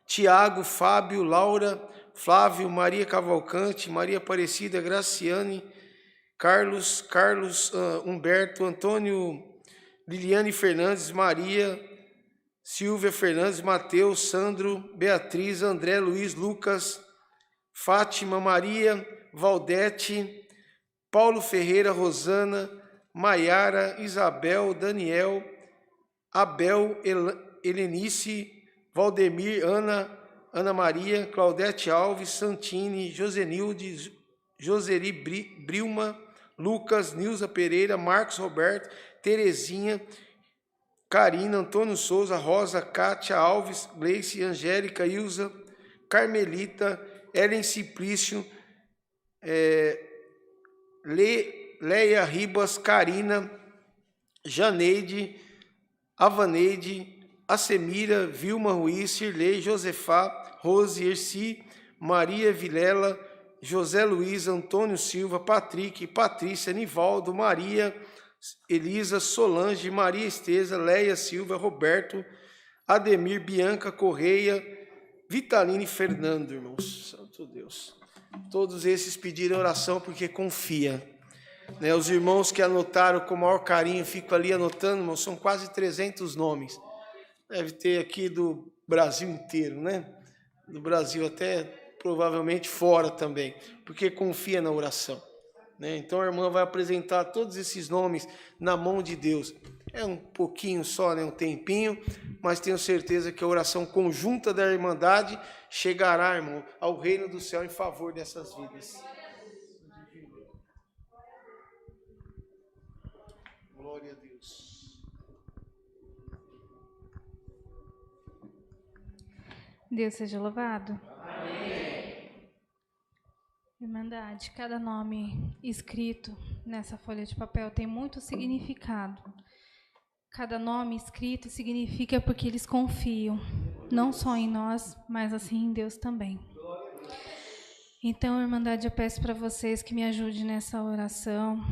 Tiago, Fábio, Laura, Flávio, Maria Cavalcante, Maria Aparecida, Graciane, Carlos, Humberto, Antônio, Liliane Fernandes, Maria, Silvia Fernandes, Mateus, Sandro, Beatriz, André, Luiz, Lucas, Fátima, Maria, Valdete, Paulo Ferreira, Rosana, Maiara, Isabel, Daniel, Abel, Helenice, Valdemir, Ana Maria, Claudete Alves, Santini, Josenilde, Joseri Brilma, Lucas, Nilza Pereira, Marcos Roberto, Terezinha, Karina, Antônio Souza, Rosa, Kátia Alves, Gleice, Angélica, Ilza, Carmelita, Ellen Simplício, Leia Ribas, Karina, Janeide, Avaneide, Assemira, Vilma Ruiz, Cirlei, Josefá, Rose, Erci, Maria Vilela, José Luiz, Antônio Silva, Patrick, Patrícia, Nivaldo, Maria, Elisa, Solange, Maria Esteza, Leia Silva, Roberto, Ademir, Bianca Correia, Vitaline e Fernando, irmãos. Santo Deus. Todos esses pediram oração porque confia. Né, os irmãos que anotaram com o maior carinho, fico ali anotando, irmãos, são quase 300 nomes. Deve ter aqui do Brasil inteiro, né? Do Brasil até provavelmente fora também, porque confia na oração. Né? Então a irmã vai apresentar todos esses nomes na mão de Deus. É um pouquinho só, né? Um tempinho, mas tenho certeza que a oração conjunta da Irmandade chegará, irmão, ao reino do céu em favor dessas vidas. Glória a Deus. Deus seja louvado. Amém. Irmandade, cada nome escrito nessa folha de papel tem muito significado. Cada nome escrito significa porque eles confiam, não só em nós, mas assim em Deus também. Então, Irmandade, eu peço para vocês que me ajudem nessa oração,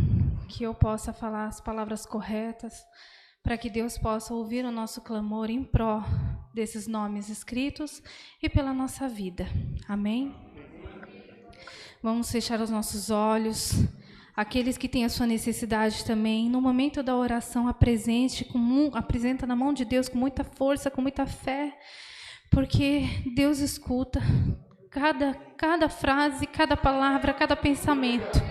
que eu possa falar as palavras corretas, para que Deus possa ouvir o nosso clamor em pró desses nomes escritos e pela nossa vida. Amém? Vamos fechar os nossos olhos. Aqueles que têm a sua necessidade também, no momento da oração, apresenta na mão de Deus com muita força, com muita fé, porque Deus escuta cada frase, cada palavra, cada pensamento.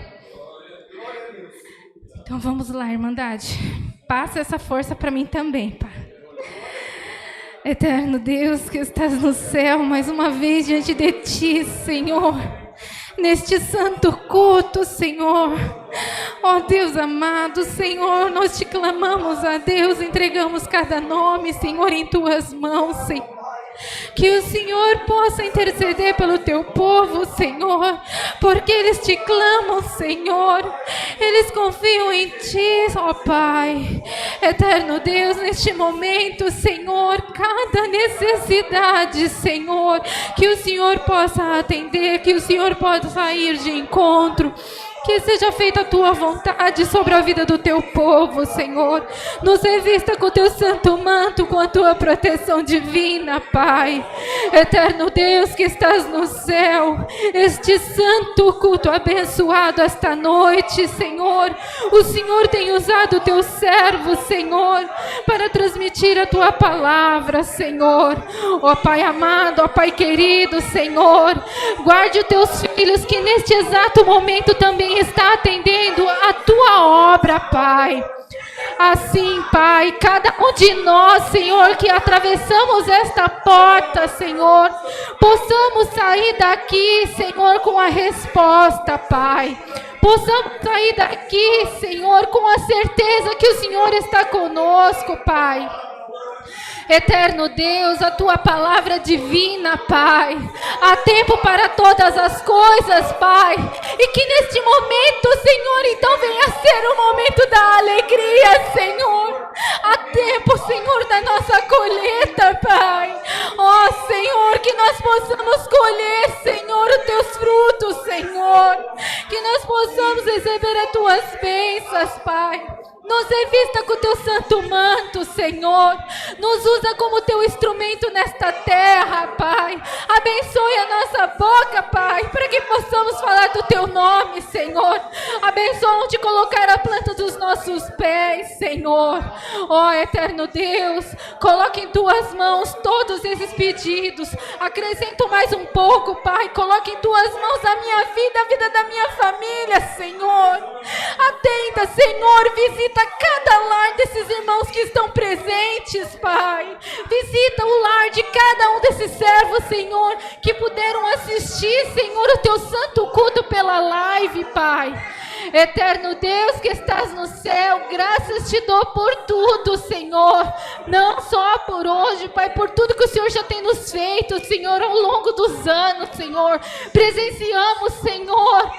Então vamos lá, Irmandade. Passa essa força para mim também, Pai. Eterno Deus que estás no céu, mais uma vez diante de Ti, Senhor. Neste santo culto, Senhor. Ó Deus amado, Senhor, nós Te clamamos a Deus, entregamos cada nome, Senhor, em Tuas mãos, Senhor. Que o Senhor possa interceder pelo Teu povo, Senhor, porque eles Te clamam, Senhor. Eles confiam em Ti, ó Pai. Eterno Deus, neste momento, Senhor, cada necessidade, Senhor, que o Senhor possa atender, que o Senhor possa ir de encontro. Que seja feita a Tua vontade sobre a vida do Teu povo, Senhor. Nos revista com o Teu santo manto, com a Tua proteção divina, Pai. Eterno Deus que estás no céu, este santo culto abençoado esta noite, Senhor. O Senhor tem usado o Teu servo, Senhor, para transmitir a Tua palavra, Senhor. Ó Pai amado, ó Pai querido, Senhor, guarde os Teus filhos que neste exato momento também está atendendo a Tua obra, Pai. Assim, Pai, cada um de nós, Senhor, que atravessamos esta porta, Senhor, possamos sair daqui, Senhor, com a resposta, Pai. Possamos sair daqui, Senhor, com a certeza que o Senhor está conosco, Pai. Eterno Deus, a Tua palavra divina, Pai. Há tempo para todas as coisas, Pai. E que neste momento, Senhor, então venha ser o momento da alegria, Senhor. Há tempo, Senhor, da nossa colheita, Pai. Ó, Senhor, que nós possamos colher, Senhor, os Teus frutos, Senhor. Que nós possamos receber as Tuas bênçãos, Pai. Nos revista com o Teu santo manto, Senhor. Nos usa como teu instrumento nesta terra, Pai. Abençoe a nossa boca, Pai, para que possamos falar do teu nome, Senhor. Abençoa onde colocar a planta dos nossos pés, Senhor. Ó eterno Deus, coloque em tuas mãos todos esses pedidos. Acrescento mais um pouco, Pai. Coloque em tuas mãos a minha vida, a vida da minha família, Senhor. Atenda, Senhor, visita cada lar desses irmãos que estão presentes, Pai. Visita o lar de cada um desses servos, Senhor, que puderam assistir, Senhor, o teu santo culto pela live, Pai. Eterno Deus que estás no céu, graças te dou por tudo, Senhor. Não só por hoje, Pai, por tudo que o Senhor já tem nos feito, Senhor, ao longo dos anos, Senhor. Presenciamos, Senhor,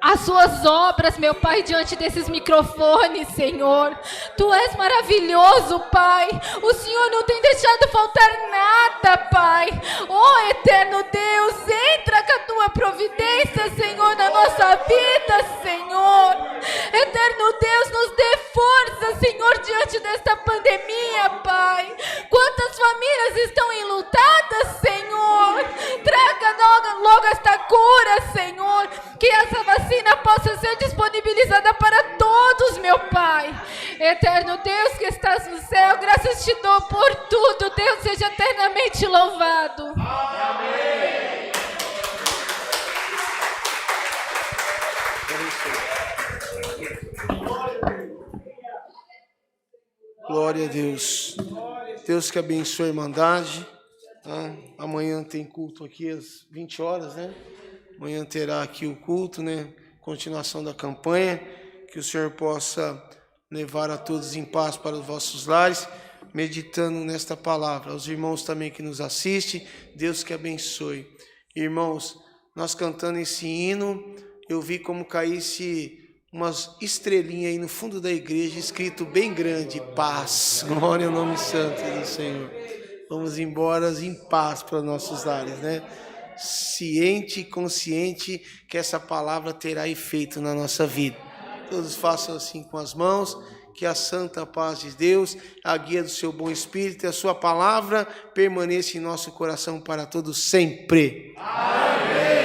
as suas obras, meu Pai, diante desses microfones, Senhor. Tu és maravilhoso, Pai. O Senhor não tem deixado faltar nada, Pai. Oh, eterno Deus, entra com a tua providência, Senhor, na nossa vida, Senhor. Eterno Deus, nos dê força, Senhor, diante desta pandemia, Pai. Quantas famílias estão enlutadas, Senhor. Traga logo esta cura, Senhor. Que essa vacina possa ser disponibilizada para todos, meu Pai. Eterno Deus que estás no céu, graças te dou por tudo. Deus seja eternamente louvado. Amém. Glória a Deus. Deus que abençoe a Irmandade. Amanhã tem culto aqui às 20 horas, né? Amanhã terá aqui o culto, né? Continuação da campanha. Que o Senhor possa levar a todos em paz para os vossos lares, meditando nesta palavra. Aos irmãos também que nos assistem, Deus que abençoe. Irmãos, nós cantando esse hino, eu vi como caísse umas estrelinhas aí no fundo da igreja, escrito bem grande, paz. Glória ao nome santo do Senhor. Vamos embora em paz para nossos lares, né? Ciente e consciente que essa palavra terá efeito na nossa vida. Todos façam assim com as mãos, que a santa paz de Deus, a guia do seu bom espírito e a sua palavra permaneça em nosso coração para todos sempre. Amém.